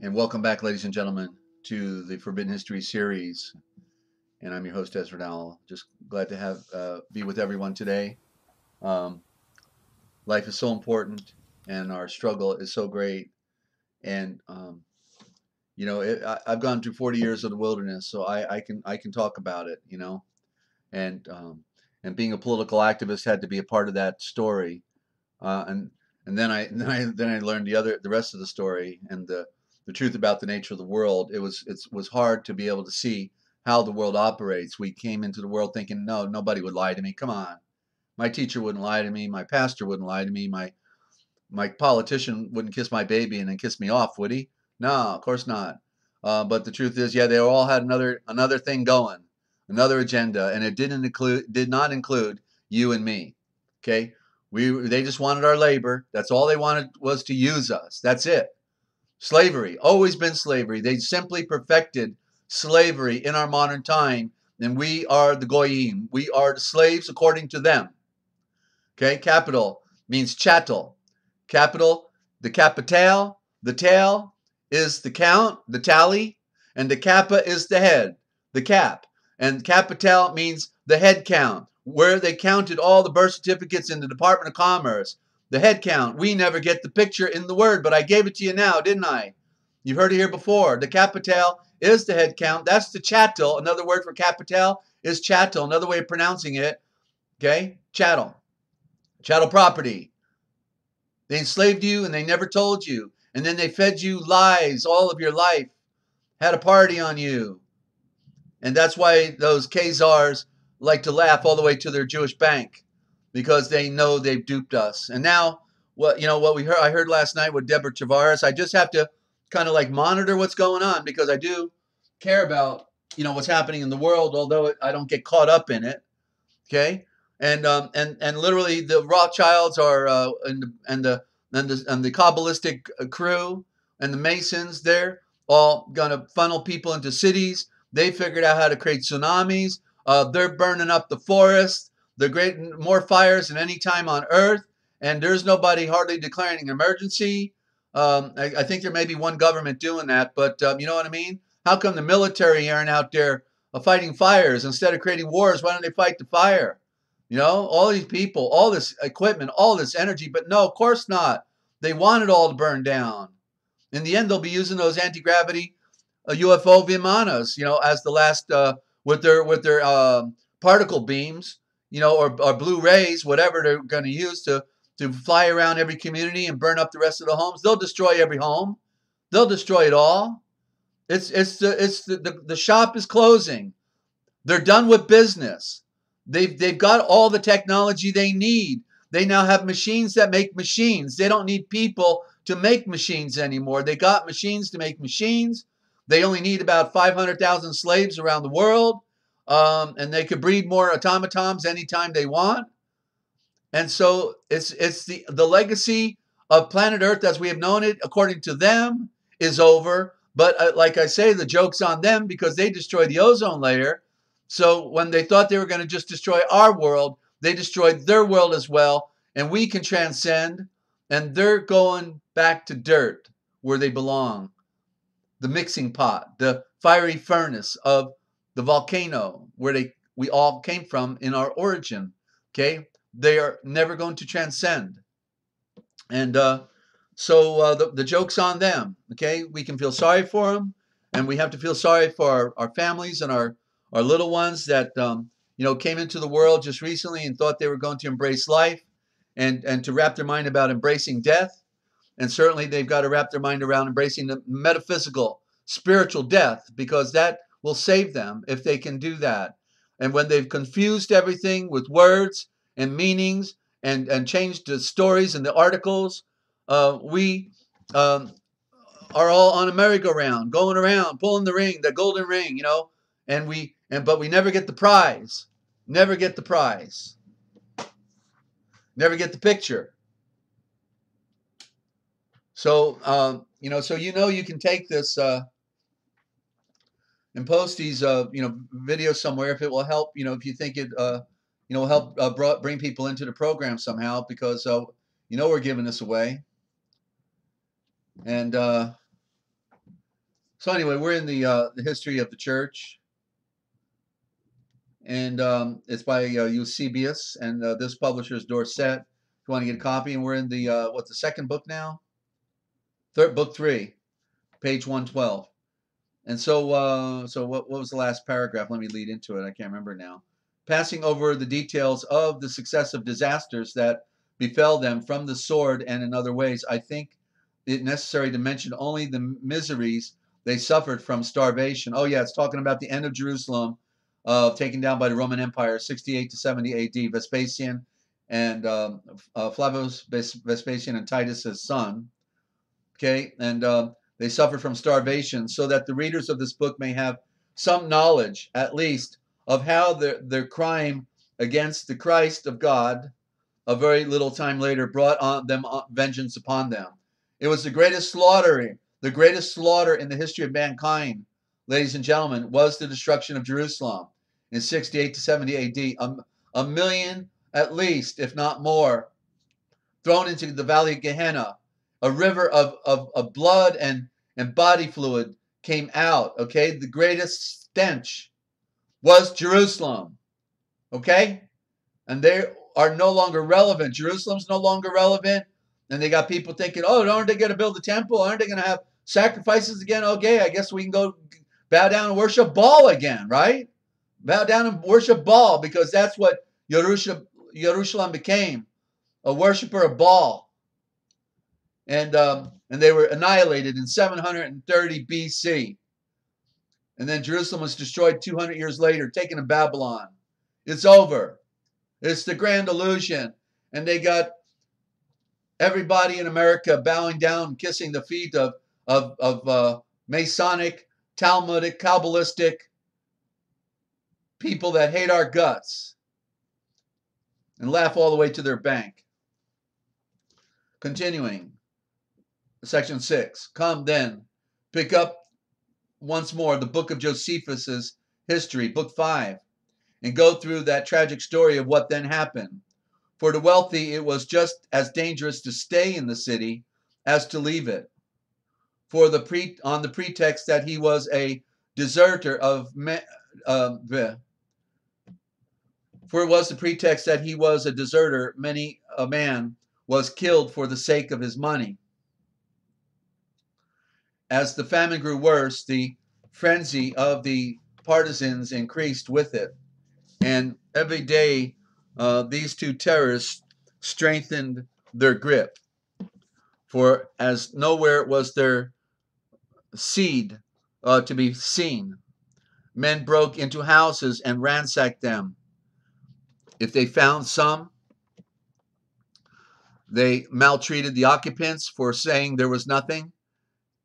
And welcome back, ladies and gentlemen, to the Forbidden History series. And I'm your host, Ezra Dowell. Just glad to have be with everyone today. Life is so important, and our struggle is so great. And you know, I've gone through 40 years of the wilderness, so I can talk about it. You know, and being a political activist had to be a part of that story. And then I learned the rest of the story and the truth about the nature of the world. It was hard to be able to see how the world operates. We came into the world thinking, no, nobody would lie to me. Come on, my teacher wouldn't lie to me. My pastor wouldn't lie to me. My politician wouldn't kiss my baby and then kiss me off, would he? No, of course not. But the truth is, yeah, they all had another thing going, another agenda, and it did not include you and me. Okay. They just wanted our labor. That's all they wanted, was to use us. That's it. Slavery, always been slavery. They simply perfected slavery in our modern time, and we are the goyim. We are the slaves according to them. Okay, capital means chattel. Capital, the capital, the tail is the count, the tally, and the kappa is the head, the cap. And capital means the head count, where they counted all the birth certificates in the Department of Commerce. The head count. We never get the picture in the word, but I gave it to you now, didn't I? You've heard it here before. The capital is the head count. That's the chattel. Another word for capital is chattel. Another way of pronouncing it, okay? Chattel. Chattel property. They enslaved you and they never told you. And then they fed you lies all of your life. Had a party on you. And that's why those Khazars like to laugh all the way to their Jewish bank, because they know they've duped us. And now, I heard last night with Deborah Tavares, I just have to kind of like monitor what's going on, because I do care about, what's happening in the world, although I don't get caught up in it. Okay. And literally the Rothschilds are, and the Kabbalistic crew and the Masons, they're all going to funnel people into cities. They figured out how to create tsunamis. They're burning up the forest. They're creating more fires than any time on Earth, and there's nobody hardly declaring an emergency. I think there may be one government doing that, but you know what I mean? How come the military aren't out there fighting fires instead of creating wars? Why don't they fight the fire? All these people, all this equipment, all this energy, but no, of course not. They want it all to burn down. In the end, they'll be using those anti-gravity UFO Vimanas, as the last with their particle beams, or blue rays, whatever they're going to use to fly around every community and burn up the rest of the homes. They'll destroy every home. They'll destroy it all. The shop is closing. They're done with business. They've got all the technology they need. They now have machines that make machines. They don't need people to make machines anymore. They got machines to make machines. They only need about 500,000 slaves around the world, and they could breed more automatons anytime they want. And so it's the legacy of planet Earth as we have known it, according to them, is over. But like I say, the joke's on them, because they destroyed the ozone layer. So when they thought they were going to just destroy our world, they destroyed their world as well. And we can transcend, and they're going back to dirt where they belong. the mixing pot, the fiery furnace of the volcano where we all came from in our origin. Okay, they are never going to transcend, and so the joke's on them. Okay, we can feel sorry for them, and we have to feel sorry for our families and our little ones that came into the world just recently and thought they were going to embrace life, and to wrap their mind about embracing death. And certainly they've got to wrap their mind around embracing the metaphysical, spiritual death, because that will save them if they can do that. And when they've confused everything with words and meanings and changed the stories and the articles, we are all on a merry-go-round, going around, pulling the ring, the golden ring, but we never get the prize. Never get the prize. Never get the picture. So, you can take this and post these, videos somewhere if it will help, if you think it, will help bring people into the program somehow, because, we're giving this away. And so anyway, we're in the history of the church. And it's by Eusebius, and this publisher is Dorset. If you want to get a copy, and we're in the, the second book now? Book 3, page 112. And so what was the last paragraph? Let me lead into it. I can't remember now. Passing over the details of the successive disasters that befell them from the sword and in other ways, I think it necessary to mention only the miseries they suffered from starvation. Oh yeah, it's talking about the end of Jerusalem, taken down by the Roman Empire, 68 to 70 AD. Vespasian and Flavius Vespasian and Titus's son. Okay, and they suffered from starvation, so that the readers of this book may have some knowledge, at least, of how their crime against the Christ of God, a very little time later, brought on them vengeance upon them. It was the greatest slaughter in the history of mankind, ladies and gentlemen, was the destruction of Jerusalem in 68 to 70 AD. A million, at least, if not more, thrown into the valley of Gehenna. A river of blood and body fluid came out, okay? The greatest stench was Jerusalem, okay? And they are no longer relevant. Jerusalem's no longer relevant. And they got people thinking, oh, aren't they going to build a temple? Aren't they going to have sacrifices again? Okay, I guess we can go bow down and worship Baal again, right? Bow down and worship Baal, because that's what Jerusalem became, a worshiper of Baal. And they were annihilated in 730 BC. And then Jerusalem was destroyed 200 years later, taken to Babylon. It's over. It's the grand illusion. And they got everybody in America bowing down, kissing the feet of Masonic, Talmudic, Kabbalistic people that hate our guts and laugh all the way to their bank. Continuing. Section 6. Come then, pick up once more the book of Josephus's history, book 5, and go through that tragic story of what then happened. For the wealthy, it was just as dangerous to stay in the city as to leave it. On the pretext that he was a deserter many a man was killed for the sake of his money. As the famine grew worse, the frenzy of the partisans increased with it. And every day, these two terrorists strengthened their grip. For as nowhere was their seed to be seen, men broke into houses and ransacked them. If they found some, they maltreated the occupants for saying there was nothing.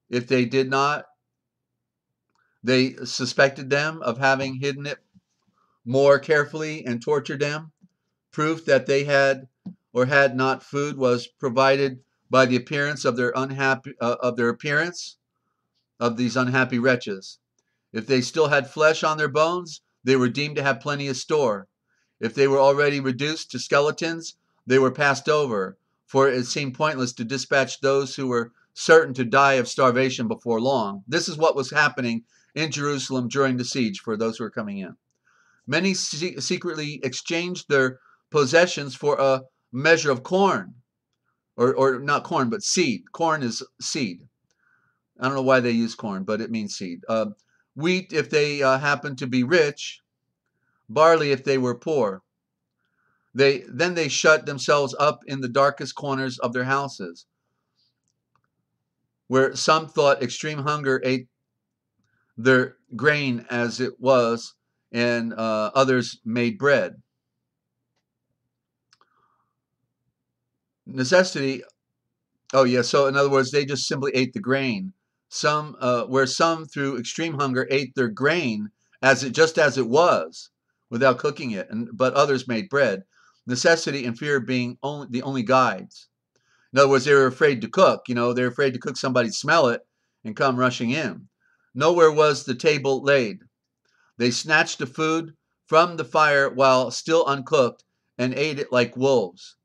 If they did not, they suspected them of having hidden it more carefully and tortured them. Proof that they had or had not food was provided by the appearance of these unhappy wretches. If they still had flesh on their bones, they were deemed to have plenty of store. If they were already reduced to skeletons, they were passed over, for it seemed pointless to dispatch those who were certain to die of starvation before long. This is what was happening in Jerusalem during the siege for those who are coming in. Many secretly exchanged their possessions for a measure of corn, or not corn, but seed. Corn is seed. I don't know why they use corn, but it means seed. Wheat if they happen to be rich, barley if they were poor. Then they shut themselves up in the darkest corners of their houses, where some thought extreme hunger ate their grain as it was, and others made bread. Necessity. Oh yeah. So in other words, they just simply ate the grain. Some, where some through extreme hunger ate their grain just as it was, without cooking it, but others made bread. Necessity and fear being the only guides. In other words, they were afraid to cook. They were afraid to cook. Somebody smell it and come rushing in. Nowhere was the table laid. They snatched the food from the fire while still uncooked and ate it like wolves.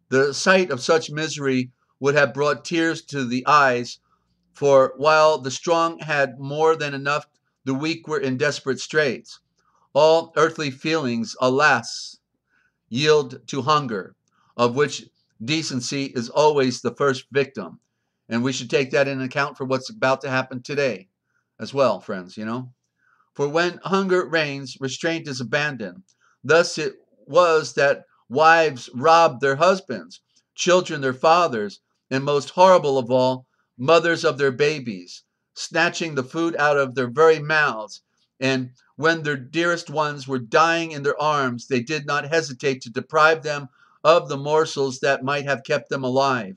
The sight of such misery would have brought tears to the eyes, for while the strong had more than enough, the weak were in desperate straits. All earthly feelings, alas, yield to hunger, of which decency is always the first victim. And we should take that into account for what's about to happen today as well, friends, For when hunger reigns, restraint is abandoned. Thus it was that wives robbed their husbands, children their fathers, and most horrible of all, mothers of their babies, snatching the food out of their very mouths. And when their dearest ones were dying in their arms, they did not hesitate to deprive them of the morsels that might have kept them alive.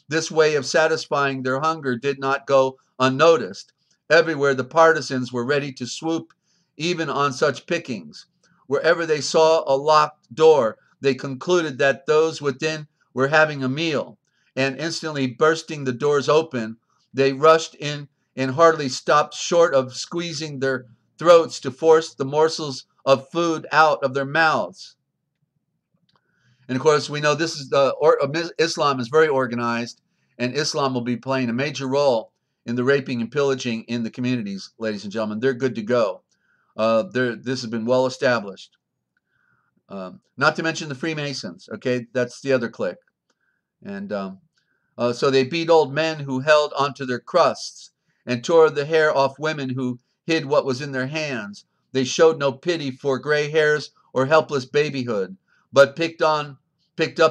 This way of satisfying their hunger did not go unnoticed. Everywhere the partisans were ready to swoop even on such pickings. Wherever they saw a locked door, they concluded that those within were having a meal, and instantly bursting the doors open, they rushed in and hardly stopped short of squeezing their throats to force the morsels of food out of their mouths. And of course, we know this is Islam is very organized, and Islam will be playing a major role in the raping and pillaging in the communities, ladies and gentlemen. They're good to go. This has been well established. Not to mention the Freemasons. Okay, that's the other clique. And so they beat old men who held onto their crusts, and tore the hair off women who hid what was in their hands. They showed no pity for gray hairs or helpless babyhood, but picked up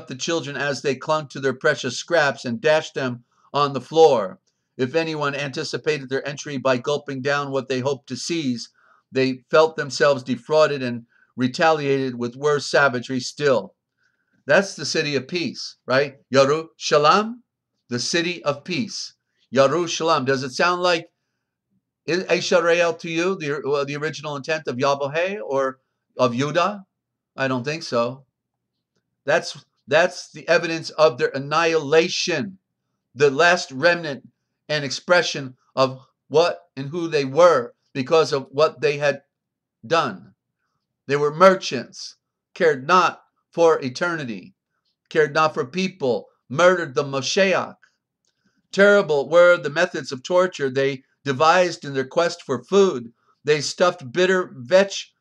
the children as they clung to their precious scraps and dashed them on the floor. If anyone anticipated their entry by gulping down what they hoped to seize, they felt themselves defrauded and retaliated with worse savagery still. That's the city of peace, right? Yerushalayim, the city of peace. Yerushalayim. Does it sound like Israel to you, the original intent of Yahweh or of Judah? I don't think so. That's the evidence of their annihilation, the last remnant and expression of what and who they were because of what they had done. They were merchants, cared not for eternity, cared not for people, murdered the Moshiach. Terrible were the methods of torture they devised in their quest for food. They stuffed bitter vetch,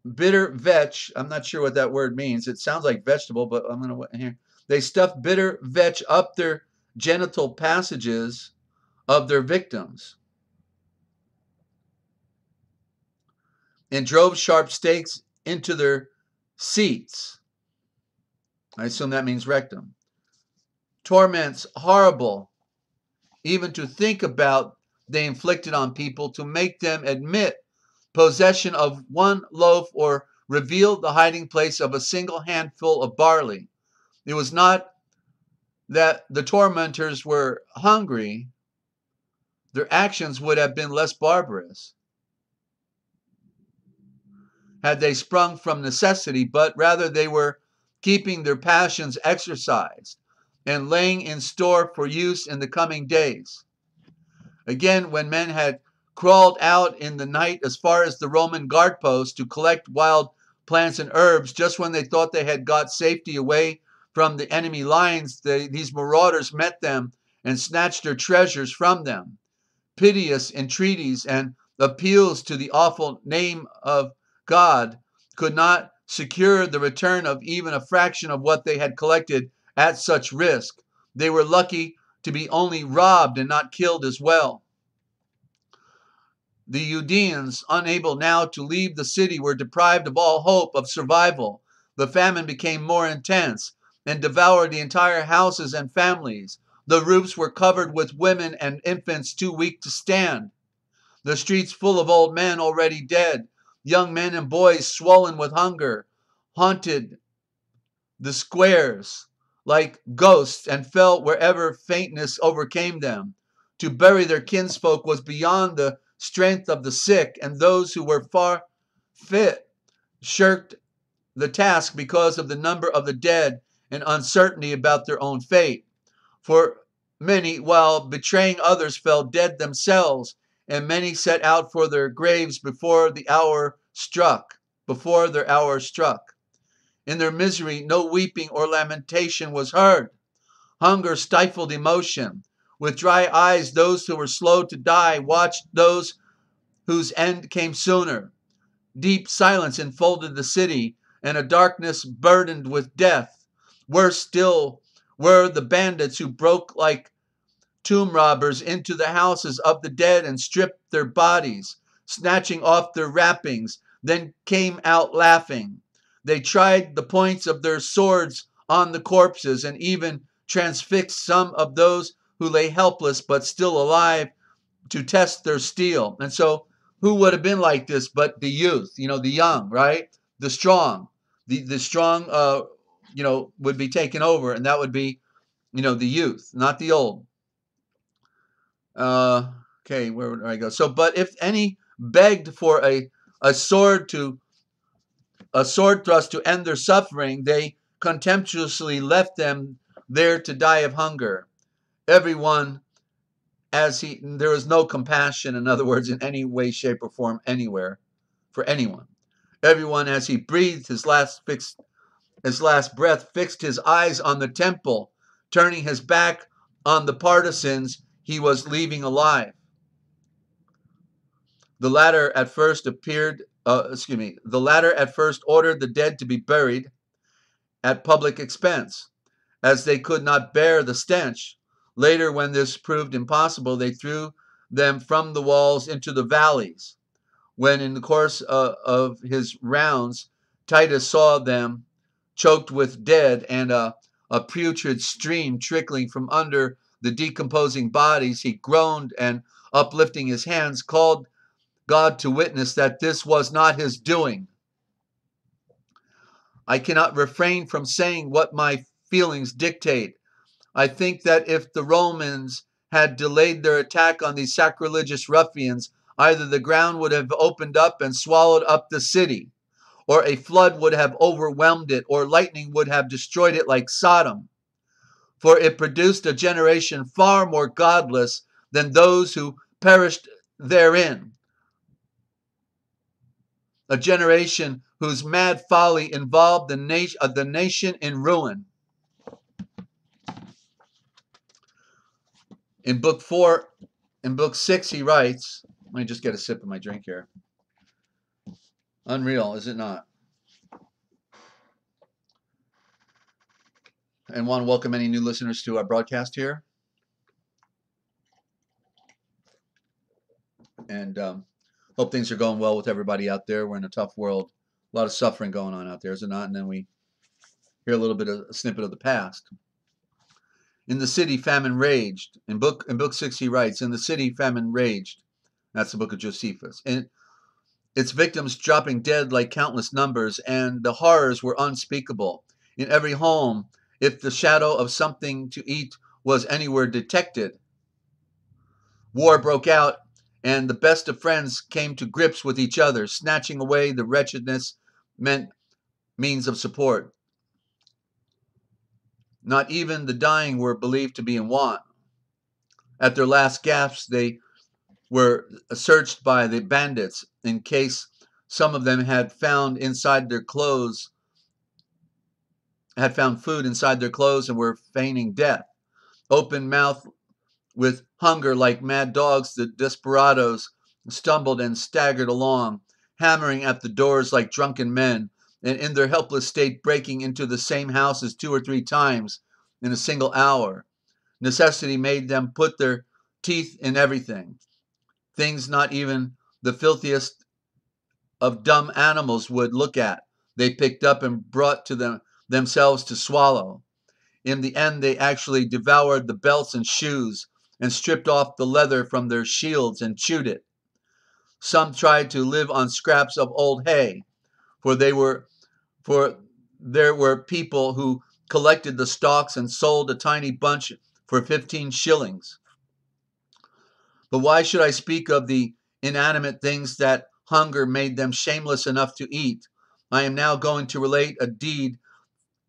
I'm not sure what that word means. It sounds like vegetable, but I'm going to hear. They stuffed bitter vetch up their genital passages of their victims and drove sharp stakes into their seats. I assume that means rectum. Torments horrible, even to think about, they inflicted on people to make them admit possession of one loaf or reveal the hiding place of a single handful of barley. It was not that the tormentors were hungry. Their actions would have been less barbarous had they sprung from necessity, but rather they were keeping their passions exercised and laying in store for use in the coming days. Again, when men had crawled out in the night as far as the Roman guard post to collect wild plants and herbs, just when they thought they had got safety away from the enemy lines, these marauders met them and snatched their treasures from them. Piteous entreaties and appeals to the awful name of God could not secure the return of even a fraction of what they had collected at such risk. They were lucky to be only robbed and not killed as well. The Judeans, unable now to leave the city, were deprived of all hope of survival. The famine became more intense and devoured the entire houses and families. The roofs were covered with women and infants too weak to stand. The streets full of old men already dead. Young men and boys swollen with hunger haunted the squares like ghosts and fell wherever faintness overcame them. To bury their kinsfolk was beyond the strength of the sick, and those who were far fit shirked the task because of the number of the dead and uncertainty about their own fate. For many, while betraying others, fell dead themselves, and many set out for their graves before the hour struck. Before their hour struck. In their misery, no weeping or lamentation was heard. Hunger stifled emotion. With dry eyes, those who were slow to die watched those whose end came sooner. Deep silence enfolded the city, and a darkness burdened with death. Worse still were the bandits who broke like tomb robbers into the houses of the dead and stripped their bodies, snatching off their wrappings, then came out laughing. They tried the points of their swords on the corpses and even transfixed some of those who lay helpless but still alive to test their steel. And so who would have been like this but the youth, the young, right? The strong. The strong, would be taken over, and that would be, the youth, not the old. Okay, where would I go? So, but if any begged for a sword thrust to end their suffering, they contemptuously left them there to die of hunger. Everyone, there was no compassion, in other words, in any way, shape, or form, anywhere, for anyone. Everyone, as he breathed his last breath, fixed his eyes on the temple, turning his back on the partisans he was leaving alive. The latter at first ordered the dead to be buried at public expense, as they could not bear the stench. Later, when this proved impossible, they threw them from the walls into the valleys. When in the course of his rounds, Titus saw them choked with dead and a putrid stream trickling from under the decomposing bodies, he groaned and, uplifting his hands, called God to witness that this was not his doing. I cannot refrain from saying what my feelings dictate. I think that if the Romans had delayed their attack on these sacrilegious ruffians, either the ground would have opened up and swallowed up the city, or a flood would have overwhelmed it, or lightning would have destroyed it like Sodom. For it produced a generation far more godless than those who perished therein. A generation whose mad folly involved the nation in ruin. In book 6, he writes, let me just get a sip of my drink here. Unreal, is it not? And want to welcome any new listeners to our broadcast here. And hope things are going well with everybody out there. We're in a tough world. A lot of suffering going on out there, is it not? And then we hear a little bit of a snippet of the past. In the city, famine raged. In book 6, he writes, in the city, famine raged. That's the book of Josephus. And its victims dropping dead like countless numbers, and the horrors were unspeakable. In every home, if the shadow of something to eat was anywhere detected, war broke out, and the best of friends came to grips with each other, snatching away the wretchedness meant means of support. Not even the dying were believed to be in want. At their last gasps, they were searched by the bandits in case some of them had found inside their clothes had found food inside their clothes and were feigning death. Open mouthed with hunger like mad dogs, the desperados stumbled and staggered along, hammering at the doors like drunken men, and in their helpless state breaking into the same houses 2 or 3 times in a single hour. Necessity made them put their teeth in everything. Things not even the filthiest of dumb animals would look at, they picked up and brought to themselves to swallow. In the end, they actually devoured the belts and shoes and stripped off the leather from their shields and chewed it. Some tried to live on scraps of old hay, for there were people who collected the stalks and sold a tiny bunch for 15 shillings. But why should I speak of the inanimate things that hunger made them shameless enough to eat? I am now going to relate a deed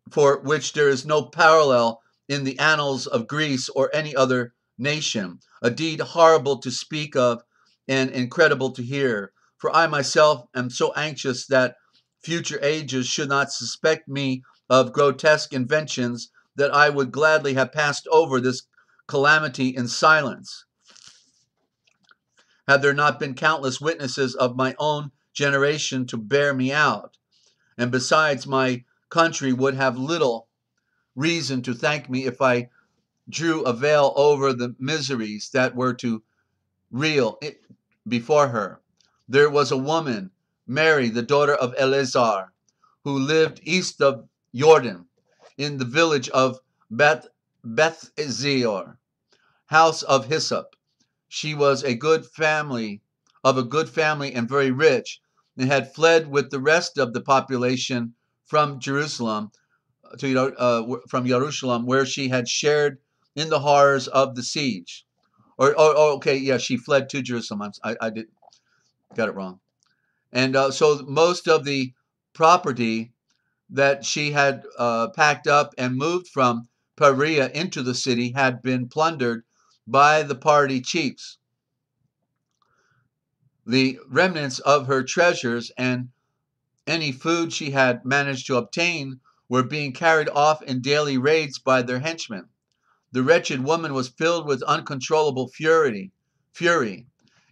for which there is no parallel in the annals of Greece or any other nation, a deed horrible to speak of and incredible to hear. For I myself am so anxious that future ages should not suspect me of grotesque inventions that I would gladly have passed over this calamity in silence, had there not been countless witnesses of my own generation to bear me out. And besides, my country would have little reason to thank me if I drew a veil over the miseries that were to reel before her. There was a woman, Mary, the daughter of Eleazar, who lived east of Jordan, in the village of Bethzor, house of hyssop. She was a good family, and very rich, and had fled with the rest of the population from Jerusalem where she had shared in the horrors of the siege. She fled to Jerusalem. I got it wrong. And so most of the property that she had packed up and moved from Perea into the city had been plundered by the party chiefs. The remnants of her treasures and any food she had managed to obtain were being carried off in daily raids by their henchmen. The wretched woman was filled with uncontrollable fury,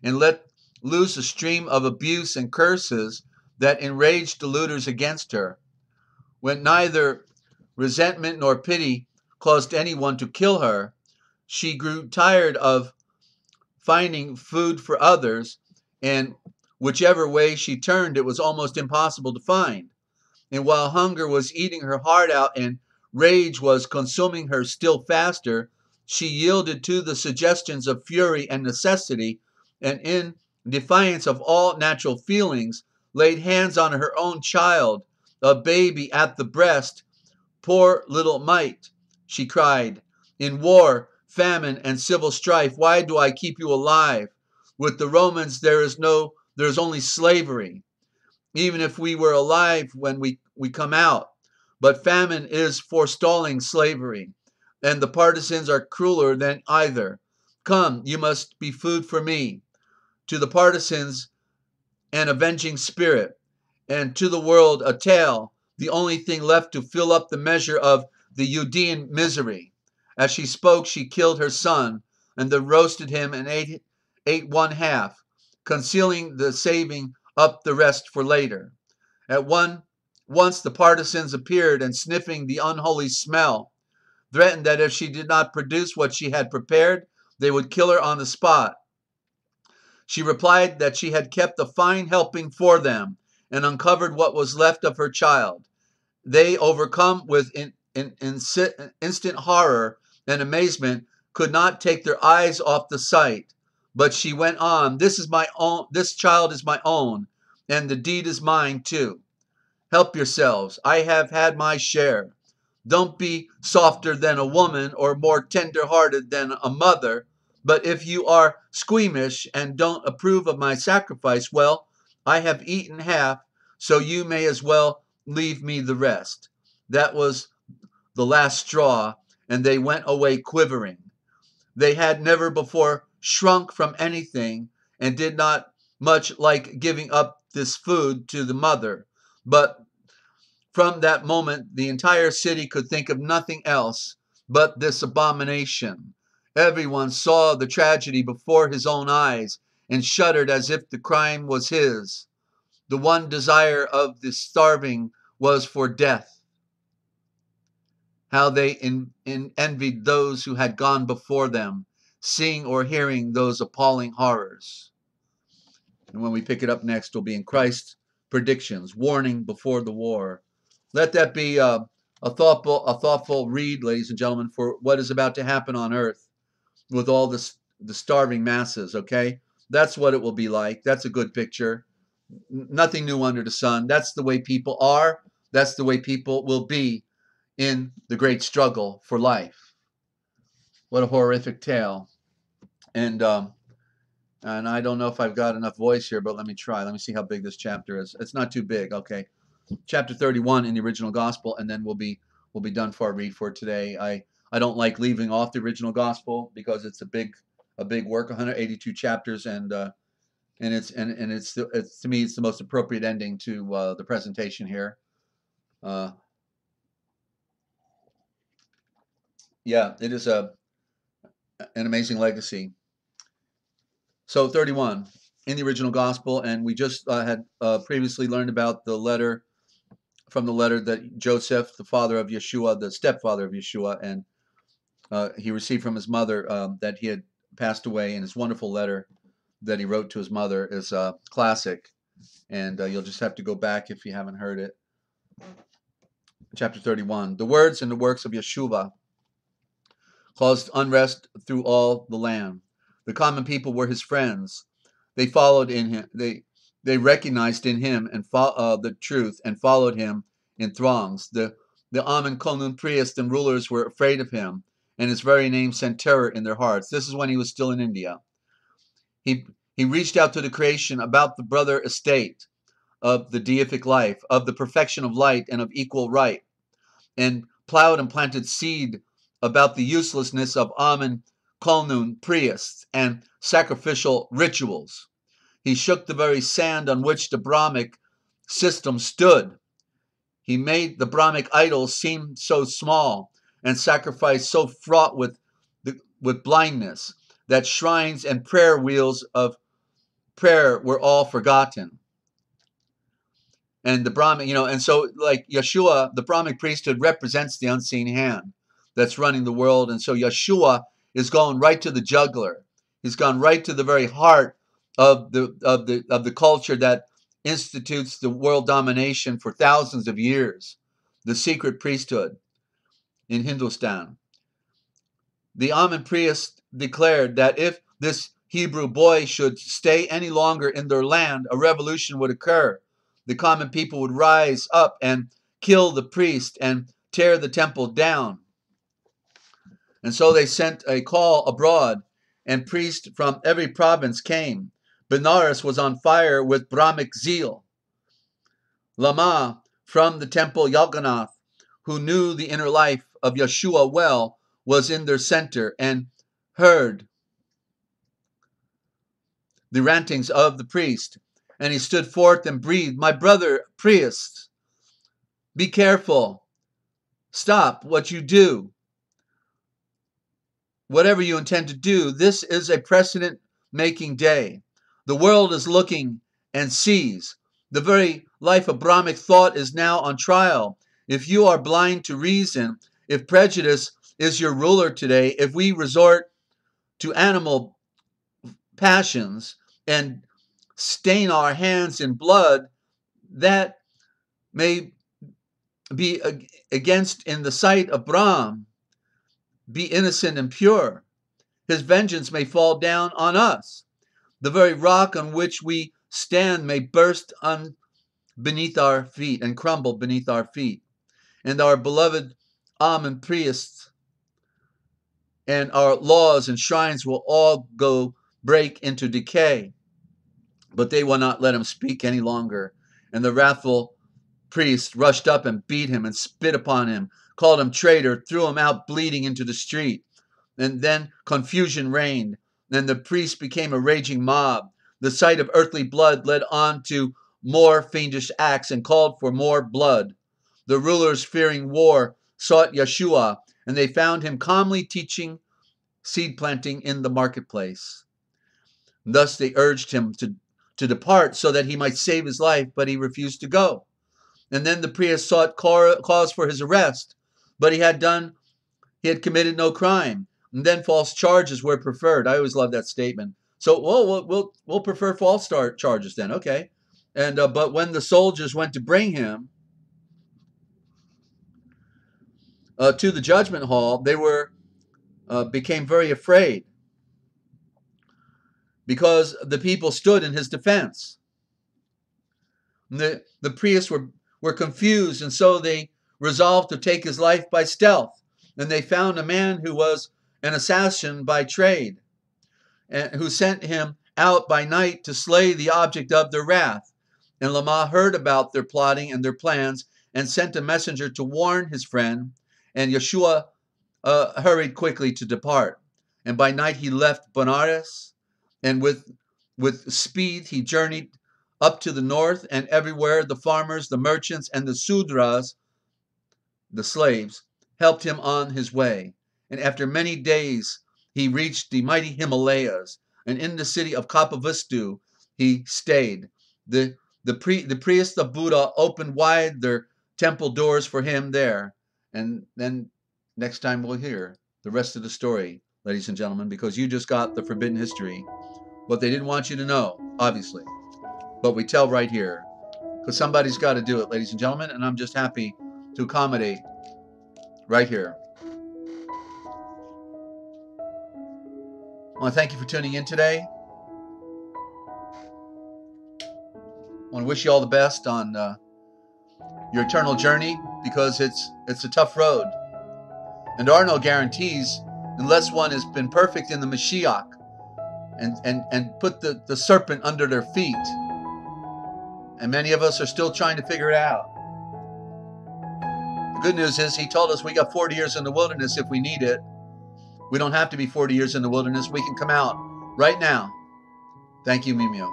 and let loose a stream of abuse and curses that enraged the looters against her. When neither resentment nor pity caused anyone to kill her, she grew tired of finding food for others, and whichever way she turned, it was almost impossible to find. And while hunger was eating her heart out and rage was consuming her still faster, she yielded to the suggestions of fury and necessity, and in defiance of all natural feelings, laid hands on her own child, a baby at the breast. Poor little mite, she cried, in war, famine, and civil strife, why do I keep you alive? With the Romans there is only slavery, even if we were alive when we come out. But famine is forestalling slavery, and the partisans are crueler than either. Come, you must be food for me. To the partisans, an avenging spirit, and to the world a tale, the only thing left to fill up the measure of the Judean misery. As she spoke, she killed her son, and then roasted him and ate one half, concealing the saving up the rest for later. Once the partisans appeared, and sniffing the unholy smell, threatened that if she did not produce what she had prepared, they would kill her on the spot. She replied that she had kept a fine helping for them, and uncovered what was left of her child. They, overcome with instant horror and amazement, could not take their eyes off the sight. But she went on, this child is my own, and the deed is mine too. Help yourselves. I have had my share. Don't be softer than a woman or more tender-hearted than a mother. But if you are squeamish and don't approve of my sacrifice, well, I have eaten half, so you may as well leave me the rest. That was the last straw, and they went away quivering. They had never before shrunk from anything, and did not much like giving up this food to the mother. But from that moment, the entire city could think of nothing else but this abomination. Everyone saw the tragedy before his own eyes and shuddered as if the crime was his. The one desire of the starving was for death. How they envied those who had gone before them, seeing or hearing those appalling horrors. And when we pick it up next, we'll be in Christ's predictions, warning before the war. Let that be a thoughtful read, ladies and gentlemen, for what is about to happen on earth with all the starving masses, okay? That's what it will be like. That's a good picture. Nothing new under the sun. That's the way people are. That's the way people will be in the great struggle for life. What a horrific tale. And I don't know if I've got enough voice here, but let me try. Let me see how big this chapter is. It's not too big. Okay. Chapter 31 in the original gospel, and then we'll be done for our read for today. I don't like leaving off the original gospel because it's a big work, 182 chapters, and it's to me it's the most appropriate ending to the presentation here. Yeah, it is an amazing legacy. So 31 in the original gospel, and we just had previously learned about the letter that Joseph, the father of Yeshua, the stepfather of Yeshua, and he received from his mother that he had passed away, and his wonderful letter that he wrote to his mother is classic, and you'll just have to go back if you haven't heard it. Chapter 31. The words and the works of Yeshua caused unrest through all the land. The common people were his friends. They followed in him. They recognized in him and the truth and followed him in throngs. The Amen Konun priests and rulers were afraid of him, and his very name sent terror in their hearts. This is when he was still in India. He reached out to the creation about the brother estate of the deific life, of the perfection of light and of equal right, and plowed and planted seed about the uselessness of Amen Konun priests and sacrificial rituals. He shook the very sand on which the Brahmic system stood. He made the Brahmic idols seem so small and sacrifice so fraught with blindness that shrines and prayer wheels of prayer were all forgotten. And the Brahmic, and so like Yeshua, the Brahmic priesthood represents the unseen hand that's running the world. And so Yeshua is going right to the jugular. He's gone right to the very heart of the culture that institutes the world domination for thousands of years, the secret priesthood in Hindustan. The Amen priests declared that if this Hebrew boy should stay any longer in their land, a revolution would occur. The common people would rise up and kill the priest and tear the temple down. And so they sent a call abroad, and priests from every province came. Benares was on fire with Brahmic zeal. Lama from the temple Yalganath, who knew the inner life of Yeshua well, was in their center and heard the rantings of the priest. And he stood forth and breathed, "My brother priest, be careful. Stop what you do. Whatever you intend to do, this is a precedent-making day. The world is looking and sees. The very life of Brahmic thought is now on trial. If you are blind to reason, if prejudice is your ruler today, if we resort to animal passions and stain our hands in blood, that may be against in the sight of Brahm, be innocent and pure. His vengeance may fall down on us. The very rock on which we stand may burst beneath our feet and crumble beneath our feet. And our beloved Amen priests and our laws and shrines will all break into decay. But they will not let him speak any longer. And the wrathful priest rushed up and beat him and spit upon him, called him traitor, threw him out bleeding into the street. And then confusion reigned. And the priest became a raging mob. The sight of earthly blood led on to more fiendish acts and called for more blood. The rulers, fearing war, sought Yeshua, and they found him calmly teaching seed planting in the marketplace. Thus they urged him to depart so that he might save his life, but he refused to go. And then the priest sought cause for his arrest, but he had committed no crime. And then false charges were preferred. I always love that statement. So, we'll prefer false charges then, okay? And but when the soldiers went to bring him to the judgment hall, they became very afraid because the people stood in his defense. And the priests were confused, and so they resolved to take his life by stealth. And they found a man who was an assassin by trade, and who sent him out by night to slay the object of their wrath. And Lamah heard about their plotting and their plans, and sent a messenger to warn his friend. And Yeshua hurried quickly to depart. And by night he left Benares, and with speed he journeyed up to the north, and everywhere the farmers, the merchants, and the Sudras, the slaves, helped him on his way. And after many days he reached the mighty Himalayas, and in the city of Kapavistu he stayed. The priests of Buddha opened wide their temple doors for him there. And then next time we'll hear the rest of the story, ladies and gentlemen, because you just got the forbidden history. What they didn't want you to know, obviously. But we tell right here, because somebody's got to do it, ladies and gentlemen, and I'm just happy to accommodate right here. I want to thank you for tuning in today. I want to wish you all the best on your eternal journey, because it's a tough road. And there are no guarantees unless one has been perfect in the Mashiach and put the serpent under their feet. And many of us are still trying to figure it out. The good news is he told us we got 40 years in the wilderness if we need it. We don't have to be 40 years in the wilderness. We can come out right now. Thank you, Mimio.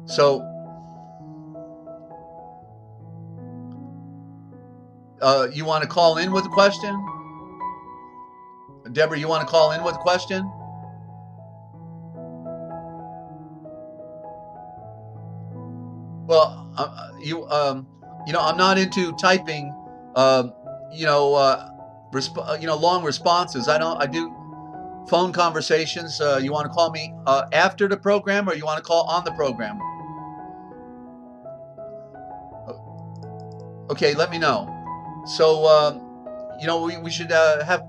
So, you want to call in with a question? Deborah, you want to call in with a question? Well, I'm not into typing, long responses. I do phone conversations. You want to call me after the program, or you want to call on the program? Okay, let me know. So, we should have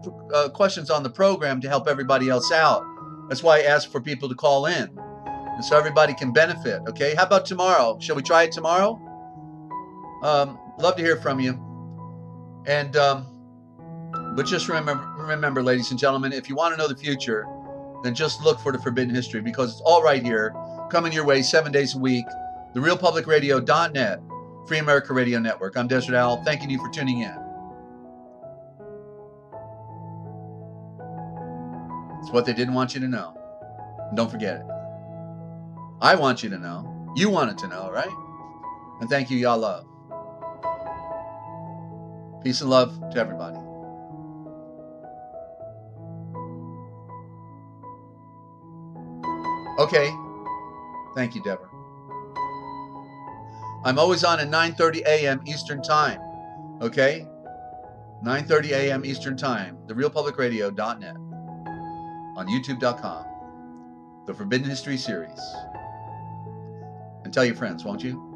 questions on the program to help everybody else out. That's why I asked for people to call in, and so everybody can benefit. Okay, how about tomorrow? Shall we try it tomorrow? Love to hear from you. And but just remember, ladies and gentlemen, if you want to know the future, then just look for the Forbidden History, because it's all right here, coming your way 7 days a week. TheRealPublicRadio.net, Free America Radio Network. I'm Desert Owl, thanking you for tuning in. It's what they didn't want you to know. And don't forget it. I want you to know. You wanted to know, right? And thank you, y'all love. Peace and love to everybody. Okay. Thank you, Deborah. I'm always on at 9:30 a.m. Eastern Time. Okay? 9:30 a.m. Eastern Time. TheRealPublicRadio.net. On YouTube.com. The Forbidden History Series. And tell your friends, won't you?